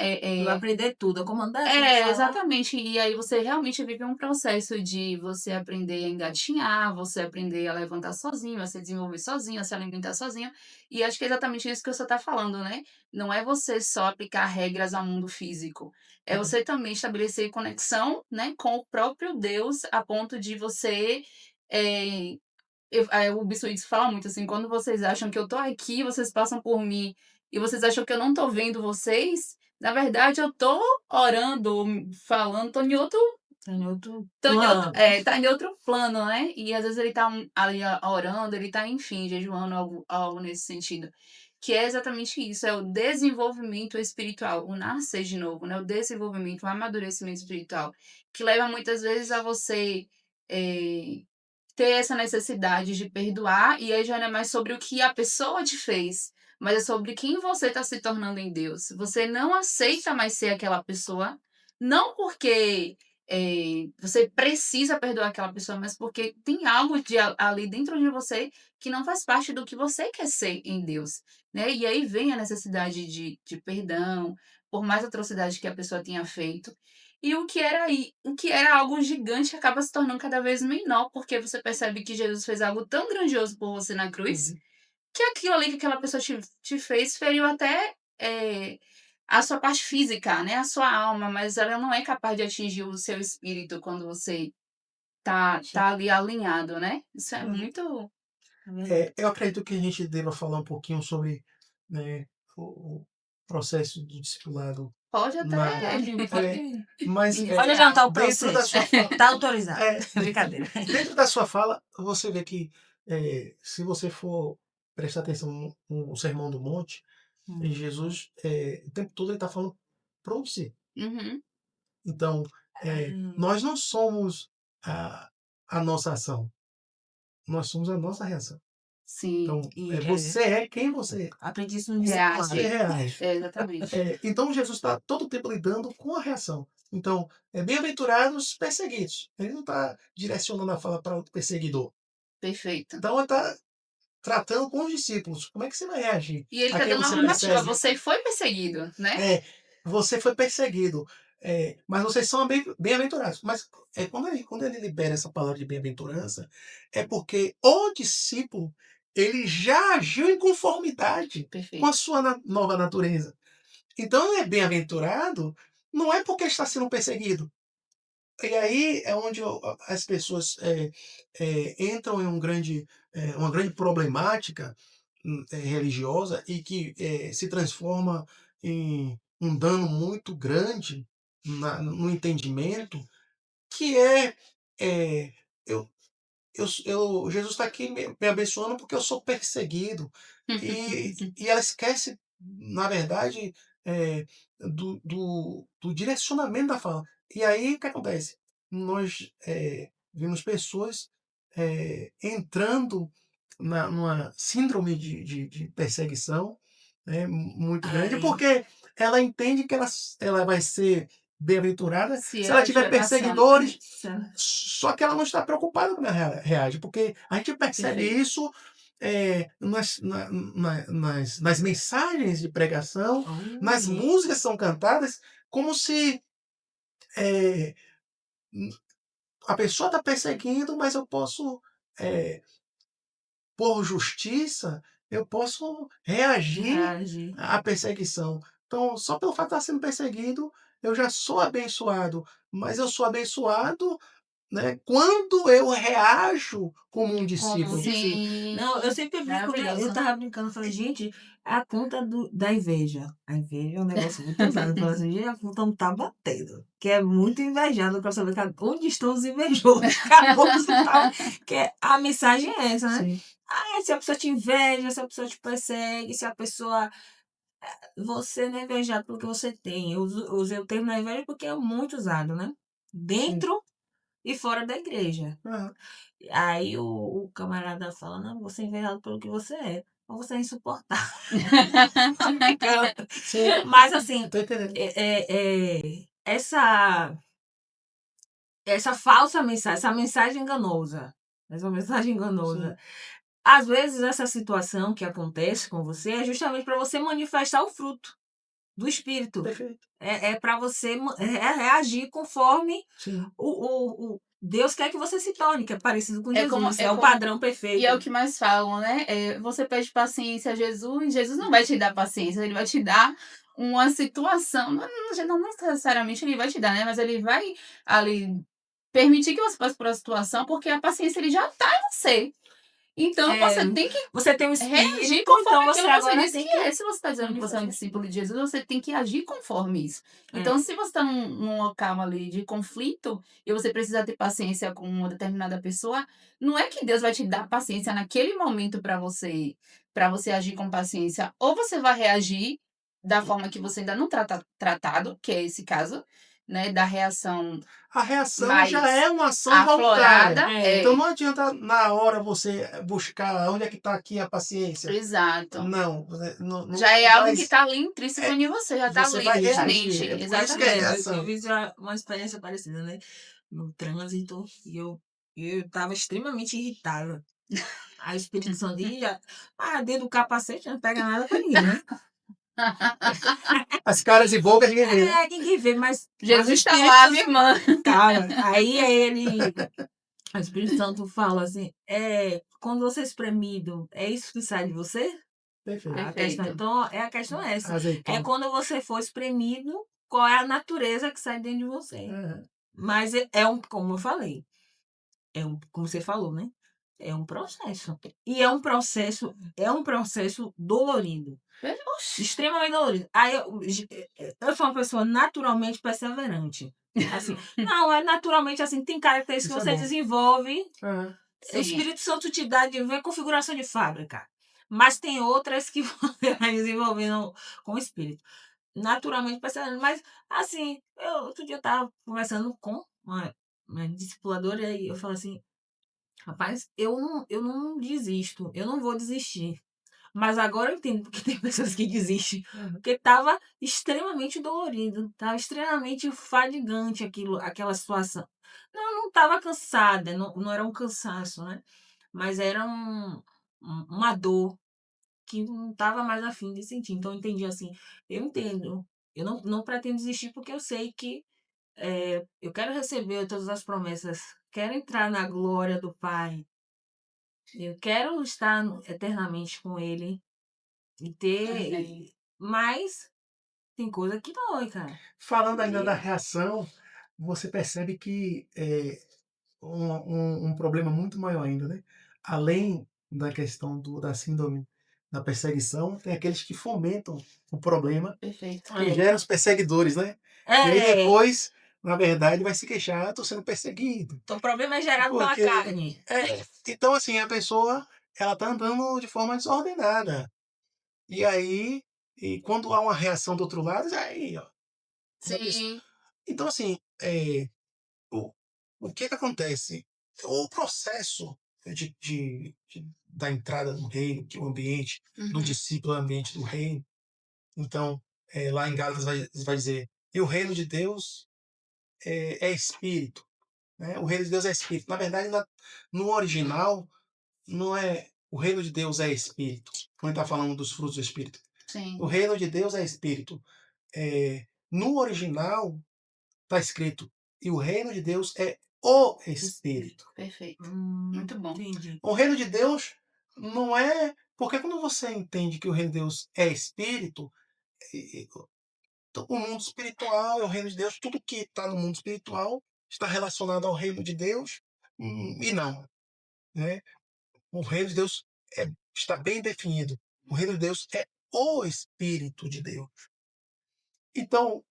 Vai aprender tudo, a comandar, como fala. exatamente. E aí você realmente vive um processo de você aprender a engatinhar, você aprender a levantar sozinho, a se desenvolver sozinho, a se alimentar sozinho. E acho que é exatamente isso que você está falando, né? Não é você só aplicar regras ao mundo físico. É você também estabelecer conexão, né, com o próprio Deus, a ponto de você. É, o Bissuítes fala muito assim: quando vocês acham que eu tô aqui, vocês passam por mim, e vocês acham que eu não tô vendo vocês, na verdade eu tô orando, falando, tô em outro Tem outro Tô em outro, plano. tá em outro plano, né? E às vezes ele tá ali orando, ele tá, enfim, jejuando, algo nesse sentido. Que é exatamente isso, é o desenvolvimento espiritual, o nascer de novo, né? O desenvolvimento, o amadurecimento espiritual, que leva muitas vezes a você eh, ter essa necessidade de perdoar, e aí já não é mais sobre o que a pessoa te fez, mas é sobre quem você está se tornando em Deus. Você não aceita mais ser aquela pessoa, não porque você precisa perdoar aquela pessoa, mas porque tem algo ali dentro de você que não faz parte do que você quer ser em Deus, né? E aí vem a necessidade de perdão, por mais atrocidade que a pessoa tenha feito. E o que era algo gigante acaba se tornando cada vez menor, porque você percebe que Jesus fez algo tão grandioso por você na cruz, Uhum. que aquilo ali que aquela pessoa te fez feriu até a sua parte física, né? A sua alma, mas ela não é capaz de atingir o seu espírito quando você tá ali alinhado, né? Isso é Uhum. muito. Eu acredito que a gente deva falar um pouquinho sobre, né, o processo do discipulado Pode até na, Pode. mas Pode adiantar o dentro da processo. sua fala, Tá autorizado. é, Brincadeira. dentro da sua fala, você vê que, se você for prestar atenção no Sermão do Monte, Jesus, o tempo todo ele está falando para você. Uhum, Então, nós não somos a, a nossa ação, nós somos a nossa reação. sim, Então, E você é quem você é. aprendi isso no discipulado. Você reage. reage. Exatamente. Então, Jesus está todo o tempo lidando com a reação. Então, bem-aventurados perseguidos. Ele não está direcionando a fala para o perseguidor. Perfeito. Então, ele está tratando com os discípulos. Como é que você vai reagir E ele a tá quem dando uma você afirmativa, persegue? você foi perseguido, né? Você foi perseguido, mas vocês são bem-aventurados. Mas quando ele libera essa palavra de bem-aventurança, é porque o discípulo ele já agiu em conformidade com a Perfeito. sua nova natureza. Então, ele é bem-aventurado, não é porque está sendo perseguido. E aí é onde as pessoas entram em uma grande problemática religiosa e que se transforma em um dano muito grande no entendimento, que é eu, Jesus está aqui me abençoando porque eu sou perseguido. E ela esquece, na verdade, do direcionamento da fala. E aí o que acontece? Nós vemos pessoas entrando numa síndrome de perseguição, né, muito grande, Aí, porque ela entende que ela vai ser bem-aventurada Se se ela ela tiver estiver passando. perseguidores, isso, só que ela não está preocupada como ela reage, porque a gente percebe Perfeito. isso nas mensagens de pregação, nas músicas que são cantadas, como se eh, a pessoa está perseguindo, mas eu posso, eh, por justiça, eu posso reagir reage. à perseguição. Então, só pelo fato de estar sendo perseguido, eu já sou abençoado, mas eu sou abençoado, né, quando eu reajo como um Como discípulo. dizer. Sim, Não, eu sempre brinco, né? Eu maravilhoso. tava brincando, falei, gente, é a conta da inveja. A inveja é um negócio muito usado. Eu falei assim, gente, a conta não tá batendo. Que é muito invejado para saber onde estão os invejosos. Que a mensagem é essa, né? Sim, Ah, se a pessoa te inveja, se a pessoa te persegue, se a pessoa. Você não é invejado pelo que você tem. Eu usei o termo da inveja porque é muito usado, né? sim. Dentro e fora da igreja. Aham. Aí o camarada fala, não, você é invejado pelo que você é. Ou você é insuportável. Sim, Mas assim, tô entendendo. essa falsa mensagem, essa mensagem enganosa. Essa mensagem enganosa. Sim, Às vezes essa situação que acontece com você é justamente para você manifestar o fruto do espírito. perfeito. É para você reagir conforme Sim, o Deus quer que você se torne, que é parecido com É como, Jesus. é É o como, padrão e perfeito. é o que mais falam, né? Você pede paciência a Jesus, Jesus não vai te dar paciência, ele vai te dar uma situação. Não necessariamente ele vai te dar, né? Mas ele vai ali permitir que você passe por uma situação, porque a paciência ele já tá em você. Então É, você tem que você tem um reagir espírito, conforme então aquilo você que você agora disse tem que que é. Se você está dizendo que você é um manifestar. discípulo de Jesus, você tem que agir conforme isso. Então, É, se você está num local ali de conflito e você precisa ter paciência com uma determinada pessoa, não é que Deus vai te dar paciência naquele momento para você agir com paciência. Ou você vai reagir da forma que você ainda não está tratado, que é esse caso, né, da reação a reação já mais é uma ação voluntária. aflorada. é, Então não adianta na hora você buscar onde é que está aqui a paciência. Exato. Não, você Já é não algo vai. que está ali intrínseco em você, já está Você ali, vai inerente. reagir. É por isso que é Exatamente. eu reação. tive uma experiência parecida, né? No trânsito, e eu estava extremamente irritada. Aí o Espírito Santo ia, dentro do capacete não pega nada pra ninguém, né? As caras e bocas ninguém vê, né? Ninguém vê, mas o Jesus está Espírito lá, minha Santo irmã. tava. Aí o Espírito Santo fala assim, quando você é espremido, é isso que sai de você? Perfeito. A questão, Perfeito. então, a questão é essa. É Azeitona. quando você for espremido, qual é a natureza que sai dentro de você. Aham. Mas como eu falei, como você falou, né? É um processo. E é um processo dolorido. Oxi. Extremamente dolorido. Aí eu sou uma pessoa naturalmente perseverante. Assim, não, é naturalmente assim, tem características Isso que é você bom. desenvolve, Aham. o Sim. Espírito Santo te dá de ver configuração de fábrica. Mas tem outras que você vai desenvolvendo com o espírito. Naturalmente perseverante. Mas, assim, outro dia eu estava conversando com uma discipuladora e eu falei assim, rapaz, eu não desisto, eu não vou desistir. Mas agora eu entendo porque tem pessoas que desistem. Aham. Porque estava extremamente dolorido, estava extremamente fadigante aquela situação. Não estava cansada, não era um cansaço, né? Mas era uma dor que não estava mais afim de sentir. Então eu entendi assim, eu entendo. Eu não pretendo desistir porque eu sei que eu quero receber todas as promessas, quero entrar na glória do Pai, eu quero estar eternamente com Ele e ter. Amém. Mas Tem coisa que dói, cara. Falando ainda da Deus. reação, você percebe que um problema muito maior ainda, né? Além da questão da síndrome da perseguição, tem aqueles que fomentam o problema, Perfeito. que geram os perseguidores, né? E aí É, depois, na verdade, vai se queixar, estou sendo perseguido. então o problema é gerado pela Porque, carne. então assim, a pessoa, ela tá andando de forma desordenada. E aí, e quando há uma reação do outro lado, aí, ó. Sim. Então, assim, o, o que acontece? O processo da entrada no reino, que é o ambiente do Uhum. discípulo é o ambiente do reino. Então, lá em Gálatas vai dizer, e o reino de Deus é espírito. Né? O reino de Deus é espírito. Na verdade, no original, não é o reino de Deus é espírito. Quando está falando dos frutos do espírito. Sim. O reino de Deus é espírito. No original, está escrito, e o reino de Deus é o Espírito. Perfeito. Muito bom. Entendi. O reino de Deus não é. Porque quando você entende que o reino de Deus é Espírito, o mundo espiritual é o reino de Deus, tudo que está no mundo espiritual está relacionado ao reino de Deus, e não. Né? O reino de Deus está bem definido. O reino de Deus é o Espírito de Deus. Então,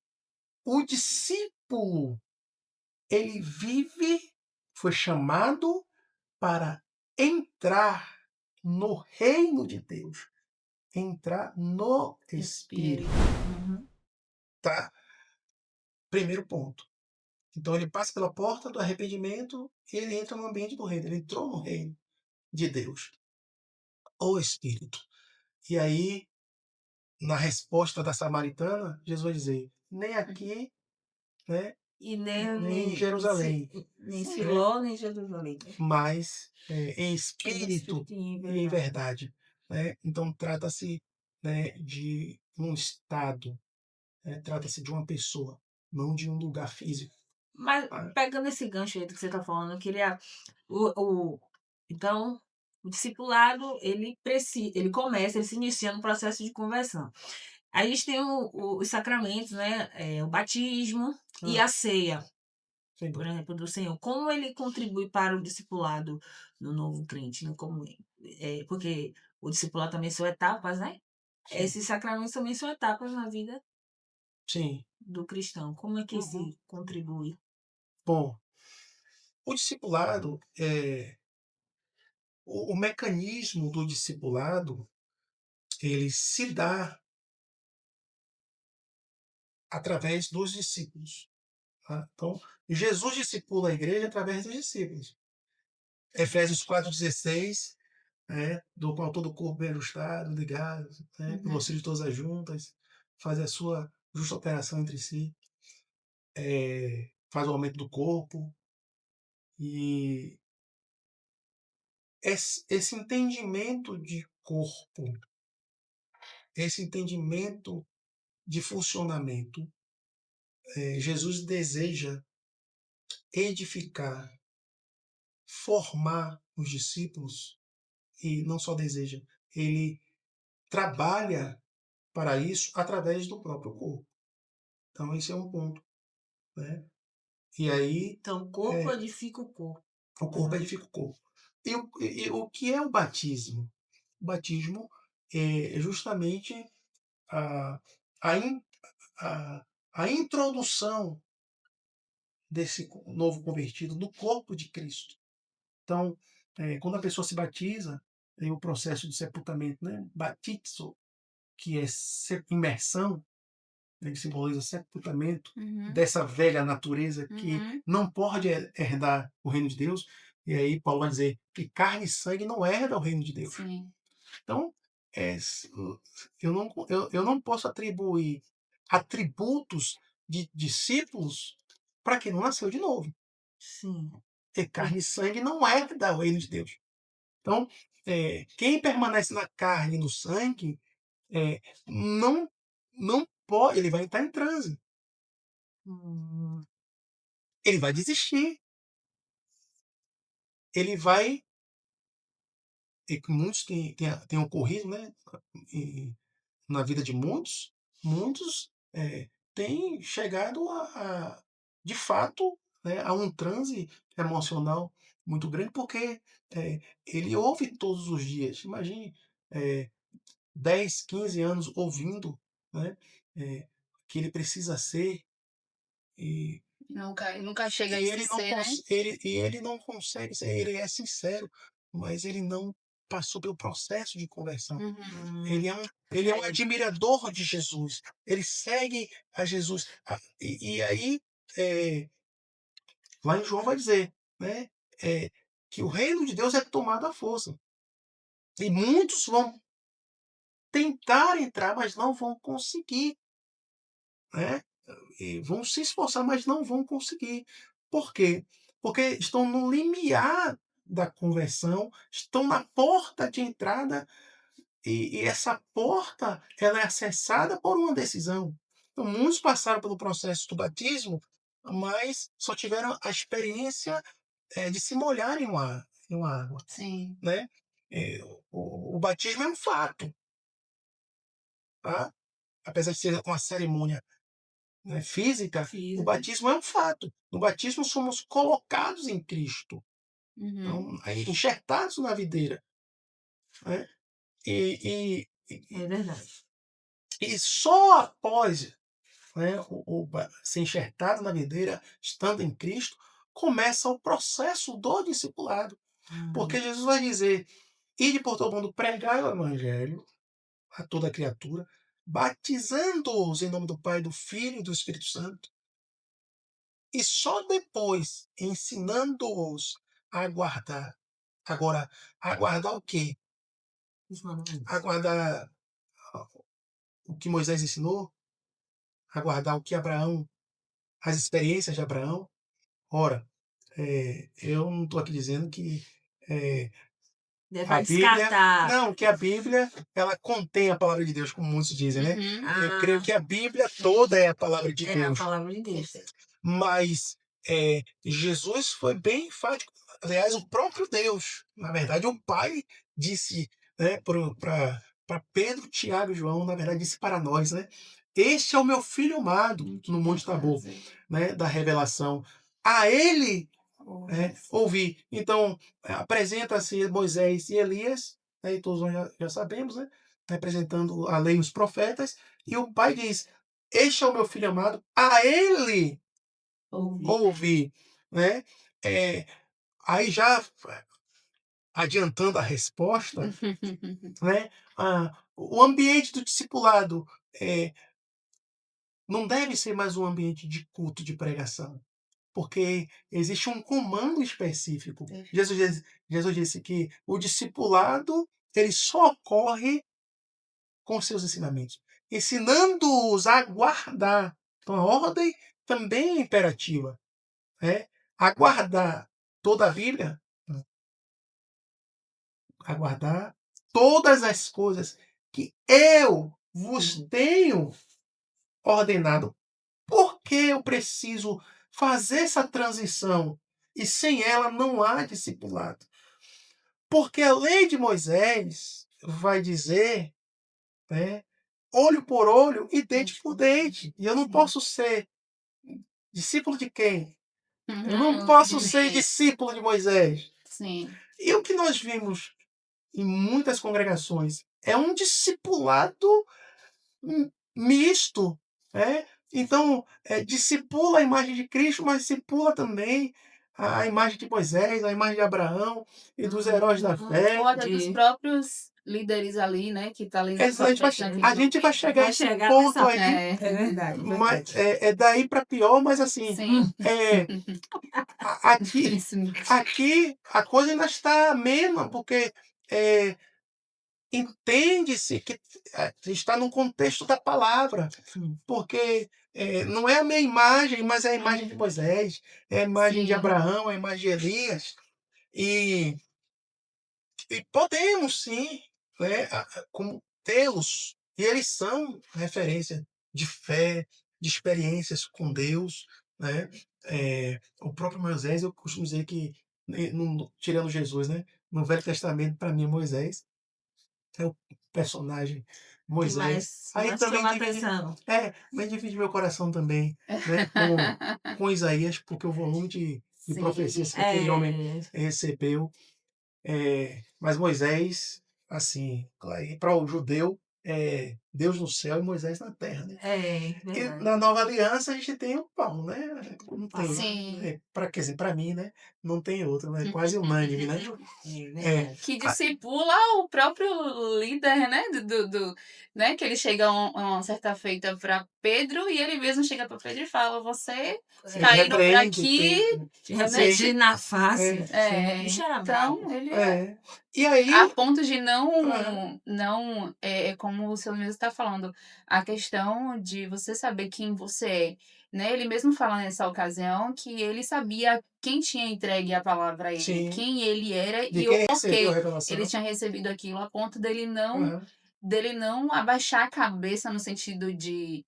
o discípulo, ele foi chamado para entrar no reino de Deus, entrar no Espírito, Uhum. tá? Primeiro ponto. Então ele passa pela porta do arrependimento e ele entra no ambiente do reino. Ele entrou no reino de Deus, o Espírito. E aí, na resposta da samaritana, Jesus vai dizer: nem aqui, né, E nem em Jerusalém, nem Sim. Siló, nem Jerusalém. mas em espírito Espírito e e em verdade. verdade. Né? Então trata-se, né, de um estado, né? Trata-se de uma pessoa, não de um lugar físico. Mas Ah, pegando esse gancho aí do que você está falando, eu queria. Então, o discipulado, ele começa, ele se inicia no processo de conversão. A gente tem os sacramentos, né? O batismo e a ceia, sim. por exemplo, do Senhor. Como ele contribui para o discipulado do novo crente? Né? Porque o discipulado também são etapas, né? Sim. Esses sacramentos também são etapas na vida Sim. do cristão. Como é que se contribui? Bom, o discipulado, o mecanismo do discipulado, ele se dá através dos discípulos. Tá? Então, Jesus discipula a igreja através dos discípulos. Efésios 4,16, do qual todo o corpo bem ajustado, ligado, pelo auxílio de todas as juntas, faz a sua justa operação entre si, faz o aumento do corpo. E esse entendimento de corpo, esse entendimento de funcionamento, Jesus deseja edificar, formar os discípulos, e não só deseja, ele trabalha para isso através do próprio corpo. Então, esse é um ponto. Né? E aí, Então, o corpo edifica o corpo. o corpo edifica o corpo. E o que é o batismo? O batismo é justamente a, a, in- a introdução desse novo convertido no corpo de Cristo. Então, quando a pessoa se batiza, tem o processo de sepultamento, né? Batizo, que é imersão, né? Que simboliza sepultamento dessa velha natureza que não pode herdar o reino de Deus. E aí Paulo vai dizer que carne e sangue não herda o reino de Deus. Sim. Então, eu não posso atribuir atributos de discípulos para quem não nasceu de novo. Sim. Porque carne e sangue não herda o reino de Deus. Então, quem permanece na carne e no sangue não, não pode, ele vai entrar em transe. Ele vai desistir. Ele vai. E que muitos têm ocorrido, né? Na vida de muitos tem chegado de fato, né, a um transe emocional muito grande, porque ele ouve todos os dias. Imagine, eh, 10, 15 anos ouvindo, né, que ele precisa ser, e Nunca chega a esse ser, né? ele não consegue ser. Ele é sincero, mas ele não passou pelo processo de conversão. Uhum. Ele é um admirador de Jesus. Ele segue a Jesus. E aí, lá em João vai dizer, né, que o reino de Deus é tomado à força. E muitos vão tentar entrar, mas não vão conseguir, né? E vão se esforçar, mas não vão conseguir. Por quê? Porque estão no limiar da conversão, estão na porta de entrada, e essa porta ela é acessada por uma decisão. Então, muitos passaram pelo processo do batismo, mas só tiveram a experiência de se molhar em uma água, Sim. né? O batismo é um fato, tá? Apesar de ser uma cerimônia, né, física, o batismo é um fato. No batismo somos colocados em Cristo, Uhum. então, enxertados na videira, né? É verdade. E só após, né, ser enxertado na videira, estando em Cristo, começa o processo do discipulado. Porque Jesus vai dizer: ide por todo mundo, pregai o evangelho a toda criatura, batizando-os em nome do Pai, do Filho e do Espírito Santo, e só depois ensinando-os a guardar. Agora, aguardar o quê? Os mandamentos. Aguardar o que Moisés ensinou? Aguardar o que Abraão, as experiências de Abraão? Ora, eu não estou aqui dizendo que Vai a Bíblia. descartar. Não, que a Bíblia ela contém a palavra de Deus, como muitos dizem, né? Uhum. Eu creio que a Bíblia toda é a palavra de É a Deus. palavra de Deus. Mas Jesus foi bem enfático. Aliás, o próprio Deus, na verdade, o Pai disse, né, para Pedro, Tiago e João, na verdade, disse para nós, né? Este é o meu filho amado, no Monte Tabor, né, da revelação. A ele ouvir. Então, apresenta-se Moisés e Elias, né, e todos nós já sabemos, né? Representando a lei e os profetas, e o pai diz: este é o meu filho amado, a ele ouvir, né? Aí já adiantando a resposta, né? O ambiente do discipulado não deve ser mais um ambiente de culto, de pregação, porque existe um comando específico. Jesus disse que o discipulado ele só ocorre com seus ensinamentos, ensinando-os a guardar. Então a ordem também é imperativa, né? Aguardar toda a Bíblia, aguardar todas as coisas que eu vos tenho ordenado. Por que eu preciso fazer essa transição? E sem ela não há discipulado. Porque a lei de Moisés vai dizer, né, olho por olho e dente por dente. E eu não posso ser discípulo de quem? Eu não posso ser discípulo de Moisés. Sim. E o que nós vimos em muitas congregações é um discipulado misto, né? Então, discipula a imagem de Cristo, mas discipula também a imagem de Moisés, a imagem de Abraão e dos heróis da fé. Ou até dos próprios líderes ali, né? Que tá ali na A gente vai chegar a esse ponto aí. É verdade. Mas é daí para pior, mas assim, Sim. aqui a coisa ainda está amena, porque entende-se que está no contexto da palavra, porque não é a minha imagem, mas é a imagem de Moisés, é a imagem de Sim. Abraão, é a imagem de Elias, e podemos sim, né, como tê-los, e eles são referência de fé, de experiências com Deus, né? O próprio Moisés, eu costumo dizer que, tirando Jesus, né, no Velho Testamento, para mim, Moisés é o personagem Que Moisés. Aí mais também chama divide, atenção. mas divide meu coração também, né, com Isaías, porque o volume de profecias Sim. que aquele homem É, recebeu. Mas Moisés, assim, para o judeu, é Deus no céu e Moisés na terra, né? E verdade. na nova aliança a gente tem o pão, né? Não tem, Paulo. Sim. quer dizer, para mim, né? Não tem outro, né? É quase unânime, né? É É, verdade. Que a- discipula o próprio líder, né? Né? Que ele chega uma certa feita para Pedro e ele mesmo chega para Pedro e fala: Você ele tá indo para repreende aqui, Pedro. Te né? Sim, refletir na face. sim. O bicho era Então, bravo. ele E a aí, ponto de aham, não é como o senhor mesmo está falando, a questão de você saber quem você é, né? Ele mesmo fala nessa ocasião que ele sabia quem tinha entregue a palavra a ele, sim, quem ele era de e o quem recebeu a porquê ele revelação. tinha recebido aquilo, a ponto Aham, dele não abaixar a cabeça no sentido de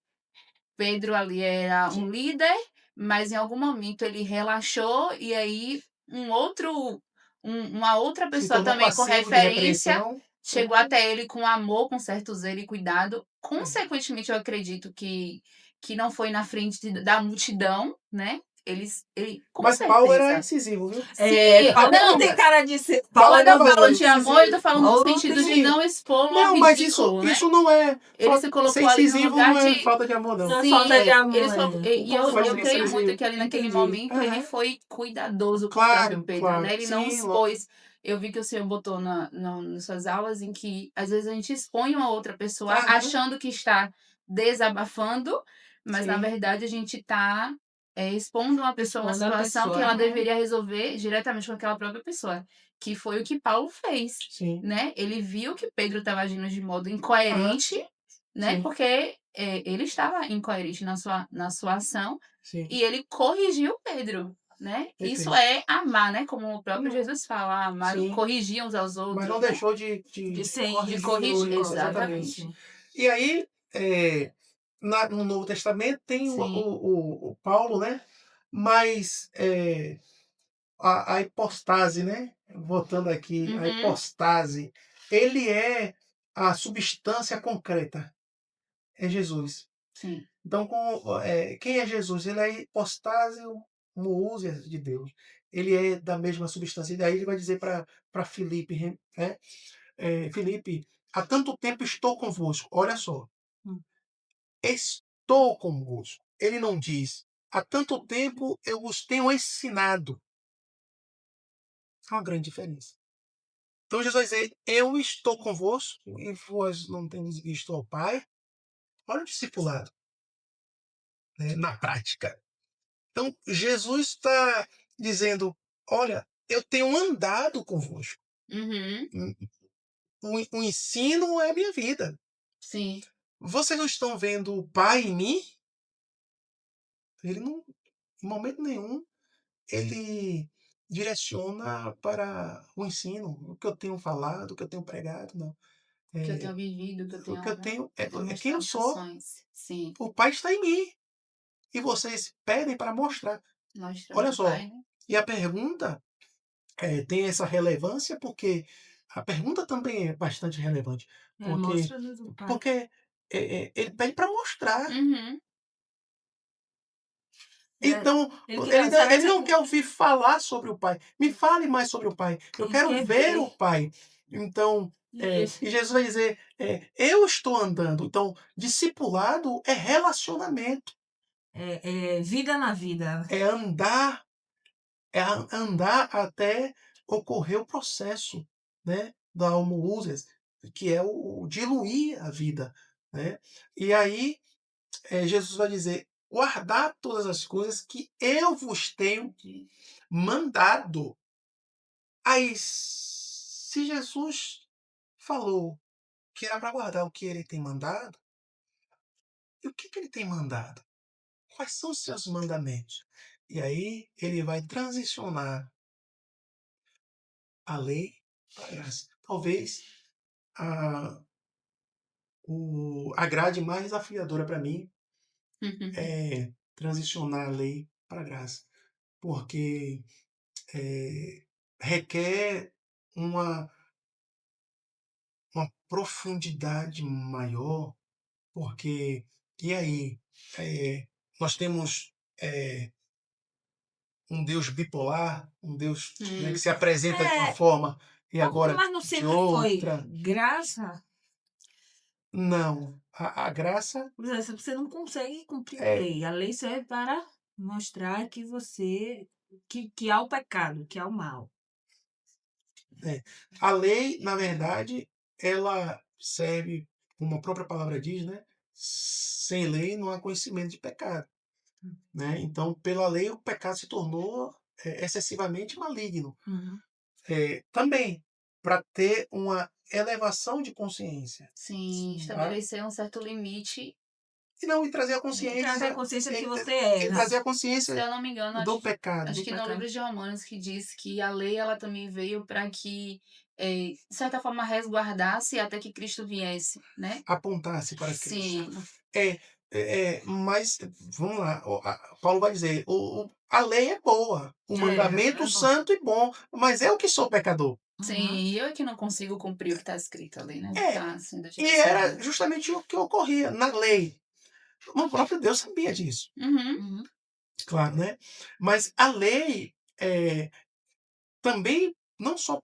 Pedro ali era um sim. líder, mas em algum momento ele relaxou e aí uma outra Se pessoa tornou também com passivo de referência repreensão. chegou até ele com amor, com certo zelo e cuidado. É. Consequentemente, eu acredito que não foi na frente da multidão, né? Ele com Mas Paulo era certeza. incisivo, viu? Sim, Paulo não não, tem cara de ser. Paulo Paulo quando era eu era falo muito de amor, eu incisivo. tô falando no Paulo não sentido de tem. Sim. não expô-lo ao Não, mas isso, ridículo, né? isso não é. Ele se Ser colocou ali no incisivo lugar não é de falta de amor, não. Não é falta de sim, amor, e eu Pode eu ser creio muito incisivo. que ali naquele Entendi. momento ele Aham. foi cuidadoso com o próprio Claro, Pedro, claro. né, ele não Sim, expôs. Eu vi que o senhor botou nas suas aulas em que, às vezes, a gente expõe uma outra pessoa aham, achando que está desabafando, mas na sim. verdade a gente está, expondo uma pessoa a uma Expondo a situação que pessoa. ela deveria resolver diretamente com aquela própria pessoa, que foi o que Paulo fez, Sim. né. Ele viu que Pedro estava agindo de modo Aham, incoerente, né, sim. porque ele estava incoerente na sua ação Sim. e ele corrigiu Pedro, né? Isso Perfeito. é amar, né? Como o próprio Não, Jesus fala, amar, sim. corrigir uns aos Mas não outros, né? deixou de, De de ser De corrigir corrigir, exatamente. exatamente. E aí, no Novo Testamento tem Sim. o Paulo, né? Mas a hipostase, né? Voltando aqui, a Uhum. hipostase, ele é a substância concreta, é Jesus. Sim. Então, quem é Jesus? Ele é a hipostase moúsia de Deus. Ele é da mesma substância. E daí ele vai dizer para Filipe, né? Filipe, há tanto tempo estou convosco. Olha só, Hum. estou convosco. Ele não diz, há tanto tempo eu os tenho ensinado. É uma grande diferença. Então Jesus vai dizer, eu estou convosco e vós não tendes visto ao Pai. Olha o discipulado, né, na prática. Então Jesus está dizendo, olha, eu tenho andado convosco. Uhum. O ensino é a minha vida. Sim. Vocês não estão vendo o Pai em mim? Ele não, em momento nenhum, ele direciona para o ensino, o que eu tenho falado, o que eu tenho pregado, não. Que eu tenho É, vivido, que eu o que eu tenho, né? tenho é quem eu Demonstrado em sou. ações. Sim. O Pai está em mim. E vocês pedem para mostrar. Olha Mostrando o só. Pai, né? E a pergunta tem essa relevância porque a pergunta também é bastante relevante. Porque, Mostra-nos o Pai. porque ele pede para mostrar. Uhum. Então, Ele queria saber ele não quer ouvir falar sobre o Pai. Me fale mais sobre o Pai. Eu quem quero quer ver ver. o Pai. Então, Isso. e Jesus vai dizer: eu estou andando. Então, discipulado é relacionamento, É vida na vida. é andar, andar até ocorrer o processo, né, da homoúsias, que é o diluir a vida, né? E aí Jesus vai dizer: guardar todas as coisas que eu vos tenho mandado. Aí, se Jesus falou que era para guardar o que ele tem mandado, e o que ele tem mandado? Quais são os seus mandamentos? E aí ele vai transicionar a lei para a graça. Talvez a, a grade mais desafiadora para mim é transicionar a lei para a graça. Porque requer uma uma profundidade maior, porque, e aí, nós temos um Deus bipolar, um Deus, né, que se apresenta de uma É, forma e agora mas não de sempre foi outra. graça. Não, a graça Por exemplo, você não consegue cumprir a é, lei. A lei serve para mostrar que você que há o pecado, que há o mal. a lei, na verdade, ela serve, como a própria palavra diz, né? Sem lei não há conhecimento de pecado, né? Então, pela lei, o pecado se tornou excessivamente maligno. Uhum. Também para ter uma elevação de consciência, Sim, Sim. tá? estabelecer um certo limite. E não, e trazer a E trazer a consciência, consciência de que e, você é, e né? trazer a Se consciência eu não me engano, do acho que, pecado. acho Do que no pecado. livro de Romanos que diz que a lei ela também veio para que, de certa forma, resguardasse até que Cristo viesse, né? Apontar-se para Cristo. Sim, Mas vamos lá, Paulo vai dizer, a lei é boa, o mandamento É bom. santo e bom, mas eu que sou pecador. sim, Uhum. e eu é que não consigo cumprir o que está escrito ali, né? É, Tá sendo e era direcionado. justamente o que ocorria na lei. O próprio Deus sabia disso, Uhum, Uhum. claro, né? Mas a lei também não só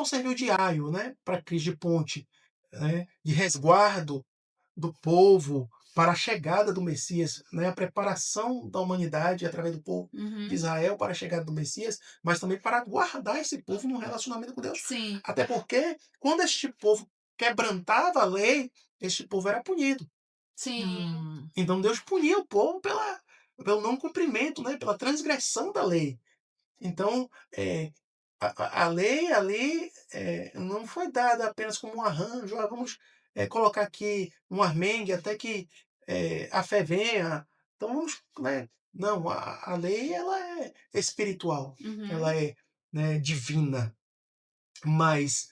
serviu de aio, né, para Cristo de ponte, né, de resguardo do povo para a chegada do Messias, né, a preparação da humanidade através do povo de uhum, Israel para a chegada do Messias, mas também para guardar esse povo no relacionamento com Deus. sim, Até porque, quando este povo quebrantava a lei, este povo era punido. sim, Hum. Então Deus punia o povo pelo não cumprimento, né, pela transgressão da lei. Então, a lei ali não foi dada apenas como um arranjo, vamos colocar aqui um armengue até que a fé venha. Então vamos, né? Não, a lei ela é espiritual, ela uhum, é, né, divina, mas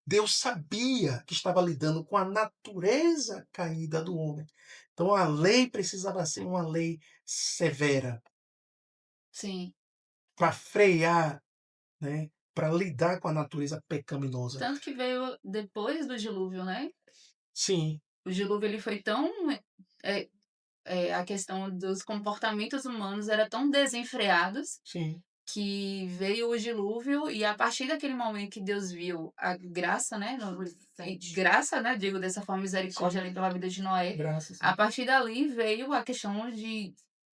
Deus sabia que estava lidando com a natureza caída do homem. Então a lei precisava ser uma lei severa sim. para frear, né, para lidar com a natureza pecaminosa. Tanto que veio depois do dilúvio, né? Sim, O dilúvio ele foi tão é, a questão dos comportamentos humanos era tão desenfreados sim, que veio o dilúvio e a partir daquele momento que Deus viu a graça, né? Graça, né? Digo dessa forma, misericórdia sim, ali pela vida de Noé. graças. A partir dali veio a questão de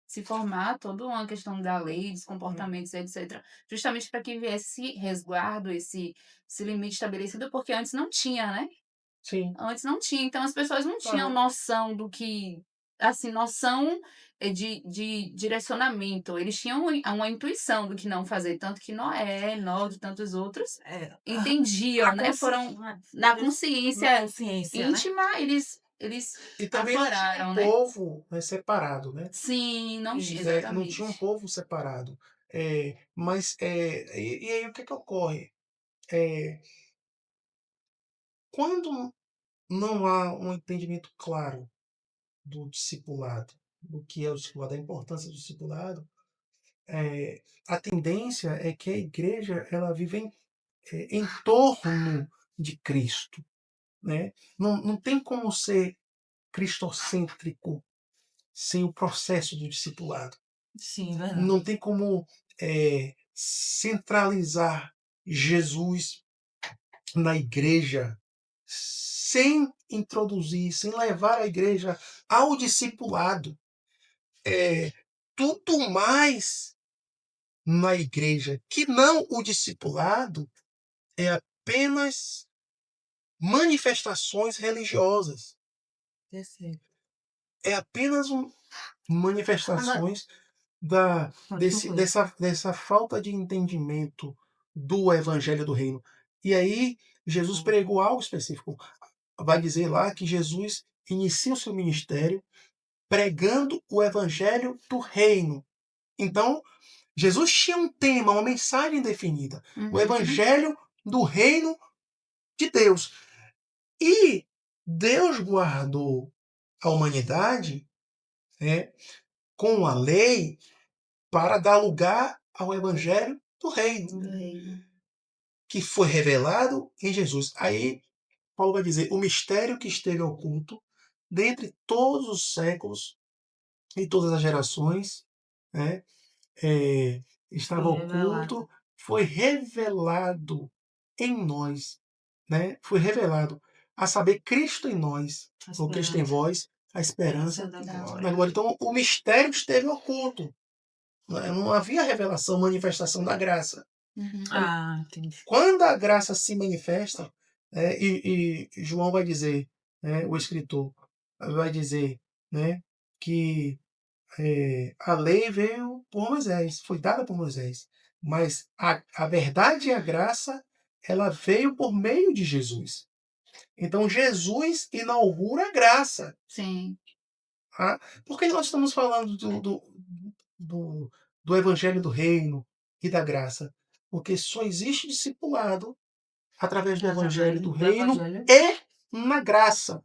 se formar toda uma questão da lei, dos comportamentos, etc. Justamente para que viesse esse resguardo, esse limite estabelecido, porque antes não tinha, né? Sim, Antes não tinha, então as pessoas não tinham aham, noção do que, assim, noção de direcionamento. Eles tinham uma intuição do que não fazer, tanto que Noé, Nós e tantos outros É, entendiam, né? Foram na na consciência consciência, né? íntima, eles e também não tinha um afloraram, né? povo, né, separado, né? Sim, não tinha, Isso. Não tinha um exatamente. povo separado. Mas e aí o que que ocorre? É, quando não há um entendimento claro do discipulado, do que é o discipulado, da importância do discipulado, a tendência é que a igreja ela vive em torno de Cristo, né? Não tem como ser cristocêntrico sem o processo do discipulado. Sim, verdade. Não tem como centralizar Jesus na igreja sem introduzir, sem levar a igreja ao discipulado. Tudo mais na igreja que não o discipulado é apenas manifestações religiosas. Perfeito. É apenas manifestações Conclui. dessa falta de entendimento do evangelho do reino. E aí, Jesus pregou algo específico. Vai dizer lá que Jesus inicia o seu ministério pregando o evangelho do reino. Então, Jesus tinha um tema, uma mensagem definida: o Uhum, evangelho do reino de Deus. E Deus guardou a humanidade, né, com a lei para dar lugar ao evangelho do reino. do reino. que foi revelado em Jesus. Aí Paulo vai dizer, o mistério que esteve oculto dentre todos os séculos e todas as gerações, né, estava Foi revelado. oculto, foi revelado em nós, né? Foi revelado, a saber, Cristo em nós, A ou Cristo em esperança. vós, a esperança Esperança da da glória. da glória. Então, o mistério esteve oculto, né? Não havia revelação, manifestação da graça. Uhum. Ah, entendi. Quando a graça se manifesta, e João vai dizer, né, o escritor vai dizer, né, que a lei veio por Moisés, foi dada por Moisés, mas a verdade e a graça, ela veio por meio de Jesus. Então Jesus inaugura a graça. Sim. Tá? Por que nós estamos falando do, do evangelho do reino e da graça? Porque só existe discipulado através do evangelho do reino Evangelho. e na graça,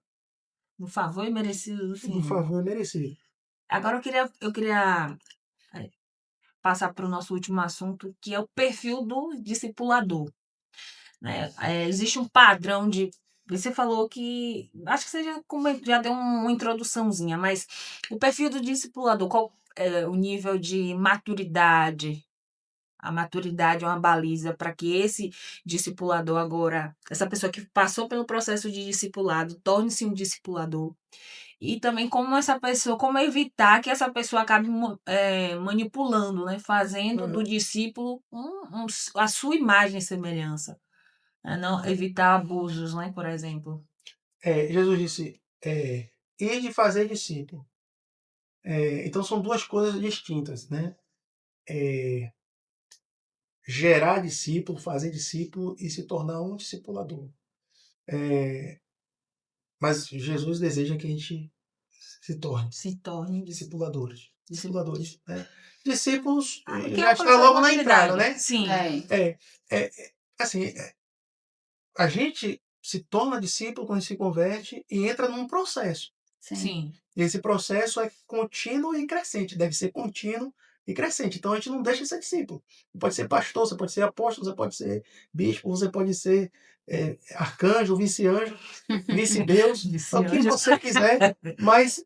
No favor e merecido do do Senhor. favor merecido. Agora eu queria passar para o nosso último assunto, que é o perfil do discipulador. Né? Existe um padrão de. Você falou que. Acho que você já deu uma introduçãozinha, mas o perfil do discipulador, qual é o nível de maturidade? A maturidade é uma baliza para que esse discipulador agora, essa pessoa que passou pelo processo de discipulado, torne-se um discipulador. E também como essa pessoa, como evitar que essa pessoa acabe manipulando, né? Fazendo do discípulo a sua imagem e semelhança. Né? Não, evitar abusos, né? Por exemplo. Jesus disse, ir de fazer discípulo. Então são duas coisas distintas, né? Gerar discípulo, fazer discípulo e se tornar um discipulador. Mas Jesus deseja que a gente se torne discipuladores. Discipuladores, né? Discípulos Que já é está logo na maturidade. entrada, né? Sim. Assim, a gente se torna discípulo quando se converte e entra num processo. Sim. E esse processo é contínuo e crescente, deve ser contínuo e crescente. Então a gente não deixa de ser discípulo. Você pode ser pastor, você pode ser apóstolo, você pode ser bispo, você pode ser arcanjo, vice-anjo, vice-deus, o que você quiser, mas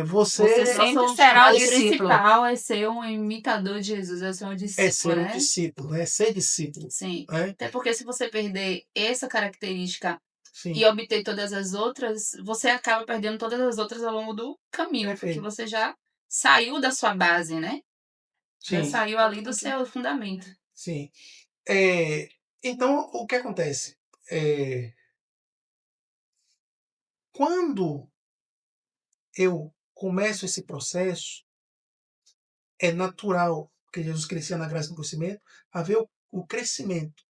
você Sempre será o principal é ser um imitador de Jesus, é ser um discípulo, é ser um né? discípulo, é ser discípulo. Sim. Né? Até porque se você perder essa característica Sim. e obter todas as outras, você acaba perdendo todas as outras ao longo do caminho, Perfeito. porque você já saiu da sua base, né? Já Sim. saiu ali do seu fundamento. Sim. Então, o que acontece? Quando eu começo esse processo, é natural, porque Jesus crescia na graça e no conhecimento, haver o crescimento.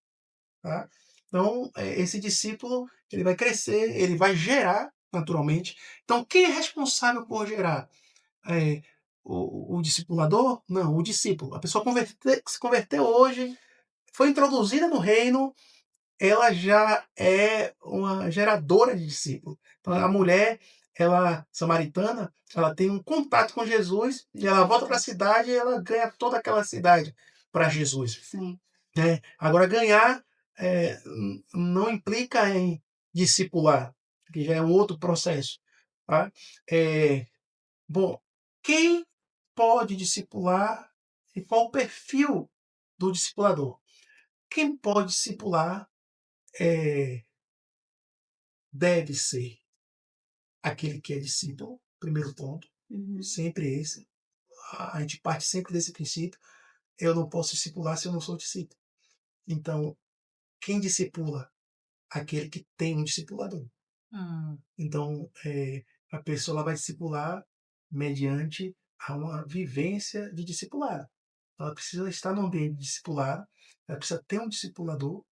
Tá? Então, esse discípulo ele vai crescer, ele vai gerar naturalmente. Então, quem é responsável por gerar? O discipulador? Não, o discípulo. A pessoa que se converteu hoje, foi introduzida no reino, ela já é uma geradora de discípulos. Então, a mulher, ela samaritana, ela tem um contato com Jesus e ela volta para a cidade e ela ganha toda aquela cidade para Jesus. Sim. Agora, ganhar não implica em discipular, que já é um outro processo. Tá? Bom, quem pode discipular e qual o perfil do discipulador? Quem pode discipular deve ser aquele que é discípulo, primeiro ponto, sempre esse. A gente parte sempre desse princípio. Eu não posso discipular se eu não sou discípulo. Então, quem discipula? Aquele que tem um discipulador. Então, a pessoa ela vai discipular mediante a uma vivência de discipulado. Ela precisa estar no ambiente de discipulado, ela precisa ter um discipulador,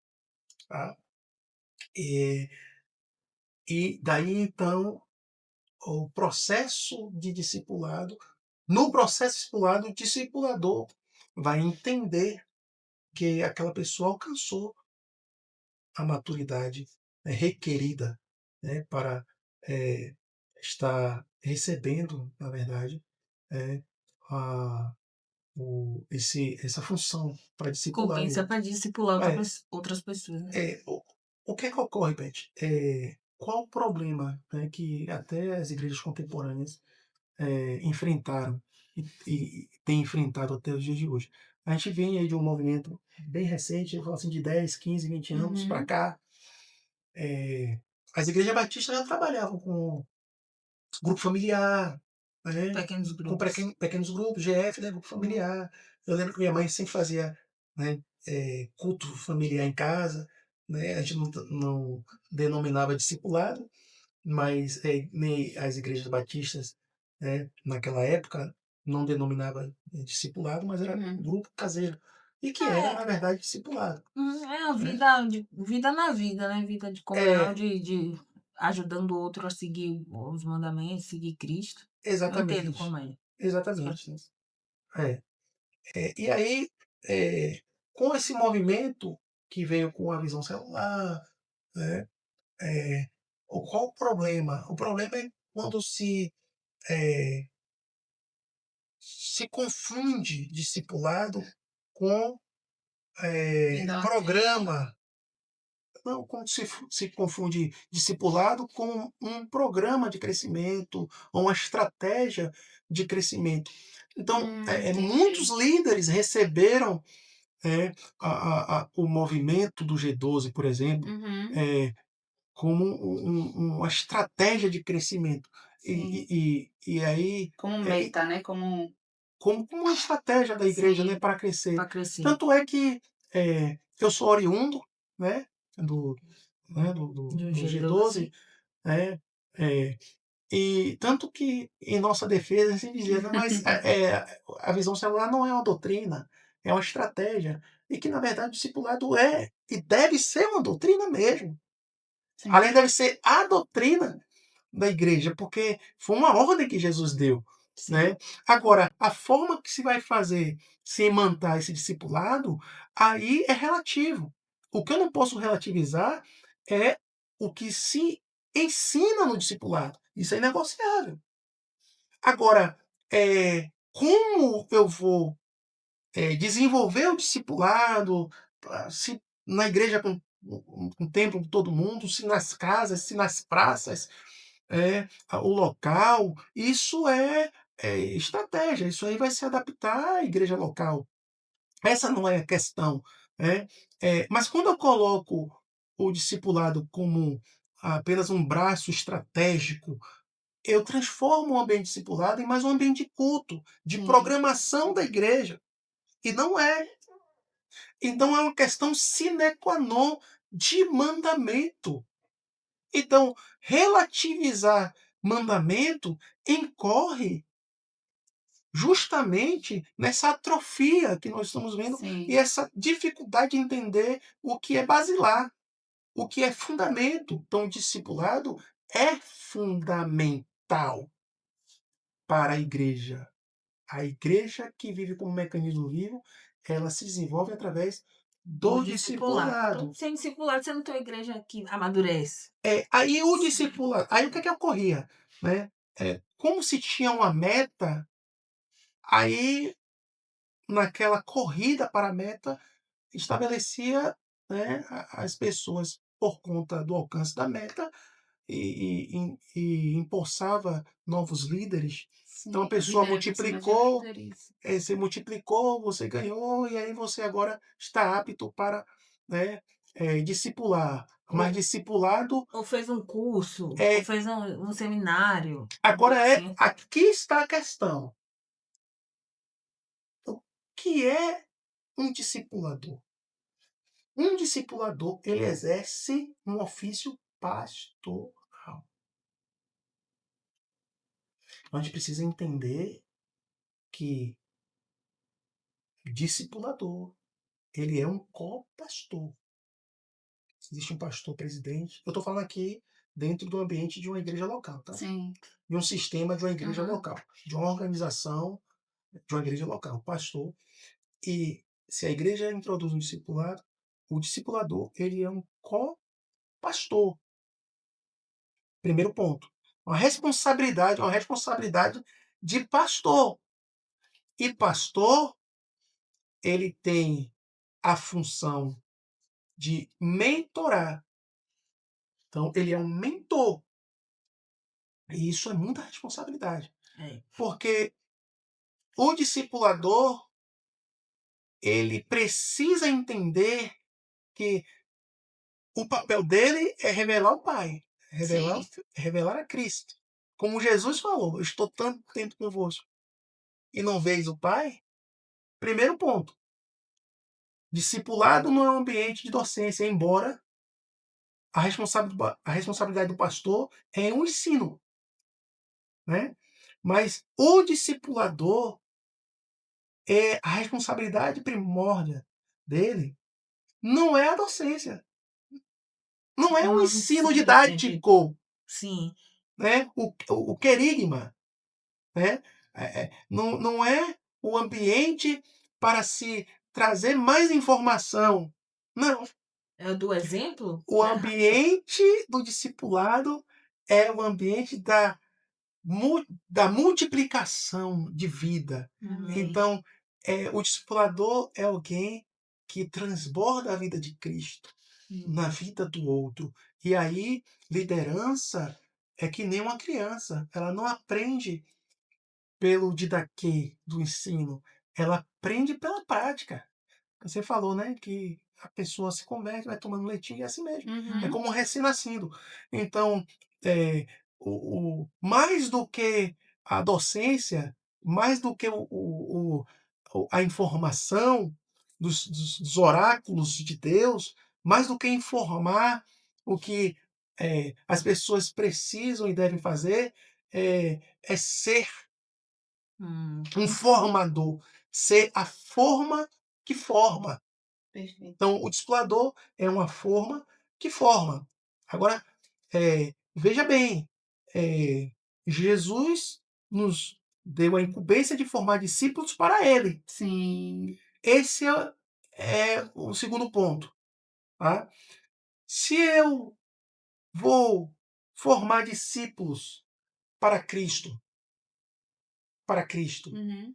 tá? E daí, então, o processo de discipulado, no processo de discipulado, o discipulador vai entender que aquela pessoa alcançou a maturidade requerida, né, para estar recebendo, na verdade, a, essa função para discipular o Convença outro. para discipular É, outras pessoas, né? o que é que ocorre, Beth? Qual o problema, né, que até as igrejas contemporâneas enfrentaram e têm enfrentado até os dias de hoje? A gente vem aí de um movimento bem recente, eu falo assim, de 10, 15, 20 anos para Uhum. cá. As igrejas batistas já trabalhavam com grupo familiar, né? Pequenos Com grupos. pequenos grupos, GF, né? Grupo familiar. Eu lembro que minha mãe sempre fazia, né, culto familiar em casa, né? A gente não denominava discipulado, mas nem as igrejas batistas, né, naquela época não denominava discipulado, mas era Uhum. grupo caseiro. E que era, na É, verdade, discipulado. é a Né? vida na vida, né? Vida de comunhão, É, de ajudando o outro a seguir os mandamentos, seguir Cristo. Eu entendo exatamente. como é. Exatamente. É. E aí, com esse movimento que veio com a visão celular, né, qual o problema? O problema é quando eh, se confunde discipulado com Idolatria. programa. Não, quando se confunde discipulado com um programa de crescimento, ou uma estratégia de crescimento. Então, muitos Entendi. líderes receberam o movimento do G12, por exemplo, Uhum. é, como uma estratégia de crescimento. Sim. E aí, Como é, meta, né? Como. como uma estratégia da igreja, né, Sim. para crescer. Para crescer. Tanto é que eu sou oriundo, né, do Do G12. G12, né, é, e tanto que em nossa defesa a gente dizia, "Não, mas a visão celular não é uma doutrina, é uma estratégia. E que, na verdade, o discipulado é e deve ser uma doutrina mesmo. Sim. Além, deve ser a doutrina da igreja, porque foi uma ordem que Jesus deu. Sim. Né? Agora, a forma que se vai fazer se imantar esse discipulado, aí é relativo. O que eu não posso relativizar é o que se ensina no discipulado. Isso é inegociável. Agora, como eu vou desenvolver o discipulado, se na igreja com o templo de todo mundo, se nas casas, se nas praças, o local, isso é estratégia, isso aí vai se adaptar à igreja local. Essa não é a questão. Né? Mas quando eu coloco o discipulado como apenas um braço estratégico, eu transformo o ambiente discipulado em mais um ambiente de culto, de Sim. programação da igreja. E não é. Então é uma questão sine qua non de mandamento. Então, relativizar mandamento incorre justamente nessa atrofia que nós estamos vendo e Sim. essa dificuldade de entender o que é basilar, o que é fundamento. Então, o discipulado é fundamental para a igreja. A igreja que vive como mecanismo vivo, ela se desenvolve através Do do discipulado. Então, discipulado. sem discipulado, você não tem uma igreja que amadurece. Aí o discipulado, aí o que ocorria? Né? Como se tinha uma meta, aí naquela corrida para a meta, estabelecia, né, as pessoas por conta do alcance da meta e empossava novos líderes. Então a Sim. pessoa Líder acima de multiplicou, líderes. você multiplicou, você ganhou, e aí você agora está apto para, né, discipular. Mas Ou, discipulado ou fez um curso, ou é. fez um seminário. Agora Sim. aqui está a questão. O que é um discipulador? Um discipulador, ele exerce um ofício pastoral. Então, a gente precisa entender que discipulador, ele é um co-pastor. Existe um pastor presidente. Eu estou falando aqui dentro do ambiente de uma igreja local, tá? Sim. De um sistema de uma igreja Aham. local, de uma organização de uma igreja local, pastor. E se a igreja introduz um discipulado, o discipulador, ele é um co-pastor. Primeiro ponto. Uma responsabilidade de pastor. E pastor ele tem a função de mentorar. Então, ele é um mentor. E isso é muita responsabilidade. É. Porque o discipulador, ele precisa entender que o papel dele é revelar o Pai, Sim. revelar a Cristo. Como Jesus falou, eu estou tanto tempo convosco e não veis o Pai. Primeiro ponto, discipulado não é um ambiente de docência, embora a responsabilidade do pastor é um ensino, né? Mas o discipulador, a responsabilidade primórdia dele não é a docência, não é um Não, ensino sim, entendi. didático, Sim. né? O querigma, né? Não é o ambiente para se trazer mais informação. Não. É do exemplo? O ambiente do discipulado é o ambiente da multiplicação de vida. Amém. Então, o discipulador é alguém que transborda a vida de Cristo na vida do outro. E aí, liderança é que nem uma criança. Ela não aprende pelo didaquê do ensino, ela aprende pela prática. Você falou, né, que a pessoa se converte, vai tomando leitinho e é assim mesmo. É Uhum. como um recém-nascido. Então, é, mais do que a docência, mais do que a informação dos oráculos de Deus, mais do que informar o que as pessoas precisam e devem fazer, é ser Hum. um formador, ser a forma que forma. Perfeito. Então, o discipulador é uma forma que forma. Agora, veja bem, Jesus nos deu a incumbência de formar discípulos para ele. Sim. Esse é o segundo ponto. Tá? Se eu vou formar discípulos para Cristo, Uhum.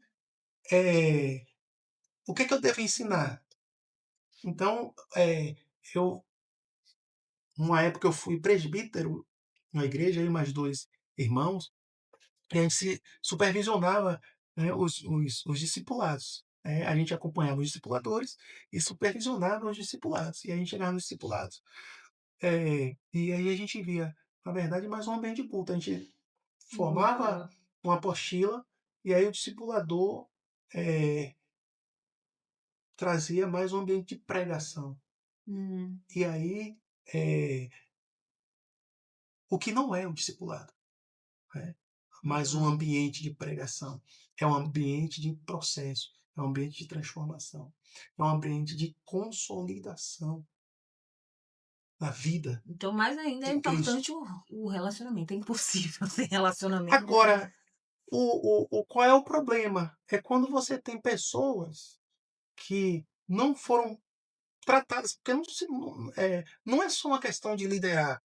o que eu devo ensinar? Então, eu uma época eu fui presbítero na igreja, eu e mais dois irmãos, e a gente se supervisionava, né, os discipulados. Né? A gente acompanhava os discipuladores e supervisionava os discipulados. E a gente chegava nos discipulados. E aí a gente via, na verdade, mais um ambiente de culto. A gente formava uma apostila e aí o discipulador trazia mais um ambiente de pregação. E aí, o que não é o discipulado, né? Mas um ambiente de pregação. É um ambiente de processo, é um ambiente de transformação, é um ambiente de consolidação na vida Então, mais ainda é de Cristo. importante o relacionamento. É impossível sem relacionamento. Agora, qual é o problema? É quando você tem pessoas que não foram tratadas, porque não é só uma questão de liderar.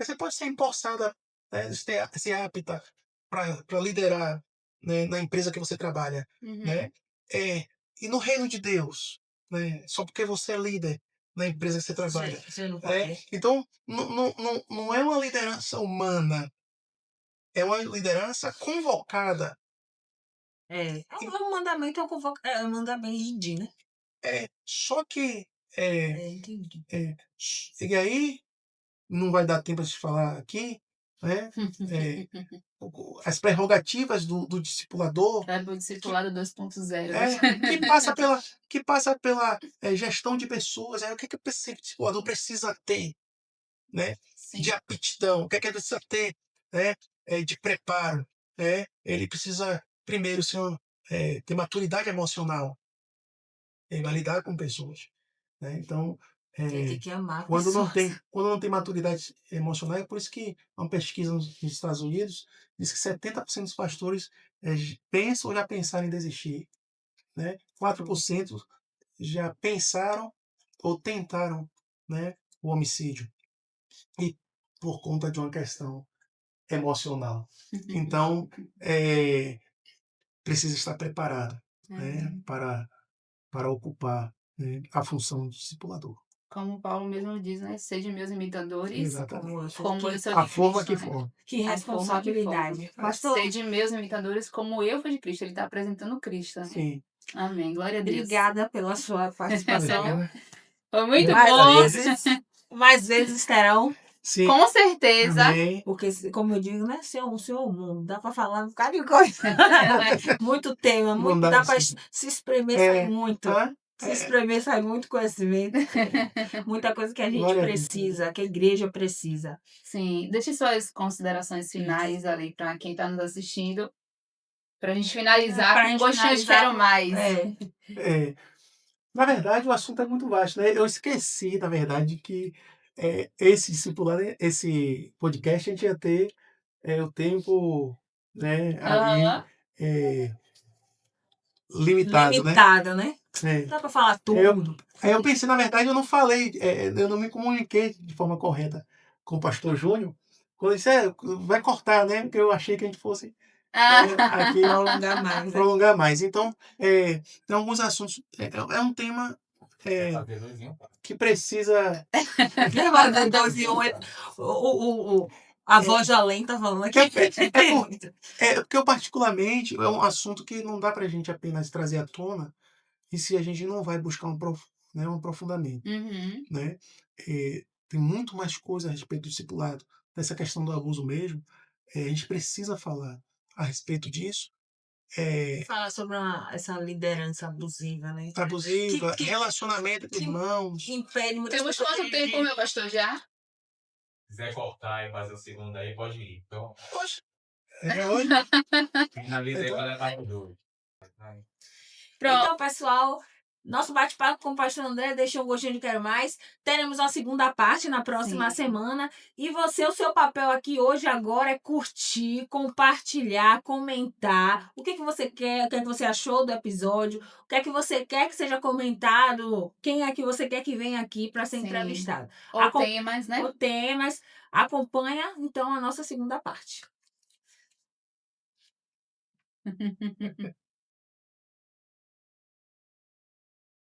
Você pode ser empossada, né, ser apta para liderar, né, na empresa que você trabalha. Né? É, e no reino de Deus, né, só porque você é líder na empresa que você trabalha. Você não Né? pode. Então, não é uma liderança humana, é uma liderança convocada. É um mandamento, é um mandamento de, né? Só que. Entendi. E aí, não vai dar tempo de falar aqui, né? As prerrogativas do discipulador, Vai pro discipulado 2.0. que passa pela gestão de pessoas. O que esse discipulador precisa ter, né? Sim. De aptidão, o que ele precisa ter, né? De preparo. Né? Ele precisa, primeiro, ter maturidade emocional. Ele vai lidar com pessoas. Né? Então, Tem que amar quando pessoas. não tem maturidade emocional, é por isso que uma pesquisa nos Estados Unidos diz que 70% dos pastores pensam ou já pensaram em desistir. Né? 4% já pensaram ou tentaram, né, o homicídio. E por conta de uma questão emocional. Então, precisa estar preparado, né, para para ocupar, né, a função de discipulador. Como Paulo mesmo diz, né? Sede meus imitadores, Exatamente. como eu sou A de forma Cristo, que né? for. Que A forma que for. responsabilidade. Pastor, Sede meus imitadores, como eu fui de Cristo. Ele está apresentando Cristo, né? Sim. Amém. Glória a Deus. obrigada pela sua participação. Imagina. Foi muito mais bom. mais vezes terão. Sim. Com certeza. Amém. Porque, como eu digo, né? Senhor mundo, dá para falar um bocado de coisa. Muito tema, Não muito, dá dá para sim. se espremer, sai É, muito. tá? Se espremer, sai muito conhecimento. Muita coisa que a gente Glória a Deus. precisa, que a igreja precisa. Sim. Deixe suas considerações finais ali para quem está nos assistindo. Para a gente finalizar Pra com gente gostinho de finalizar, quero mais. É, na verdade, o assunto é muito vasto, né? Eu esqueci, na verdade, que esse discipulado, esse podcast, a gente ia ter o tempo, né, ali Aham. limitado, né? Limitado, né? É. Dá para falar Eu, tudo. aí eu pensei, na verdade, eu não falei, eu não me comuniquei de forma correta com o pastor Júnior. Quando ele disse, vai cortar, né? Porque eu achei que a gente fosse aqui Prolongar mais, né? prolongar mais. Então, tem alguns assuntos. É um tema que precisa. A voz de além tá falando aqui. Porque eu, particularmente, é um assunto que não dá pra gente apenas trazer à tona e se a gente não vai buscar um aprofundamento. Uhum. Né? Tem muito mais coisa a respeito do discipulado, dessa questão do abuso mesmo. A gente precisa falar a respeito disso. Falar sobre essa liderança abusiva, né? Abusiva, relacionamento entre irmãos. Que impede muitas Temos pessoas. quanto tempo, meu pastor, já? Se quiser cortar e fazer o segundo aí, pode ir. Então, Poxa, hoje? finaliza aí para levar pro 2. Pronto. Então, pessoal, nosso bate-papo com o pastor André deixou um gostinho de quero mais. Teremos uma segunda parte na próxima Sim. semana. E o seu papel aqui hoje, agora, é curtir, compartilhar, comentar. O que você quer, o que você achou do episódio, o que é que você quer que seja comentado, quem é que você quer que venha aqui para ser Sim. entrevistado. Ou temas, né? Ou temas. Acompanha, então, a nossa segunda parte.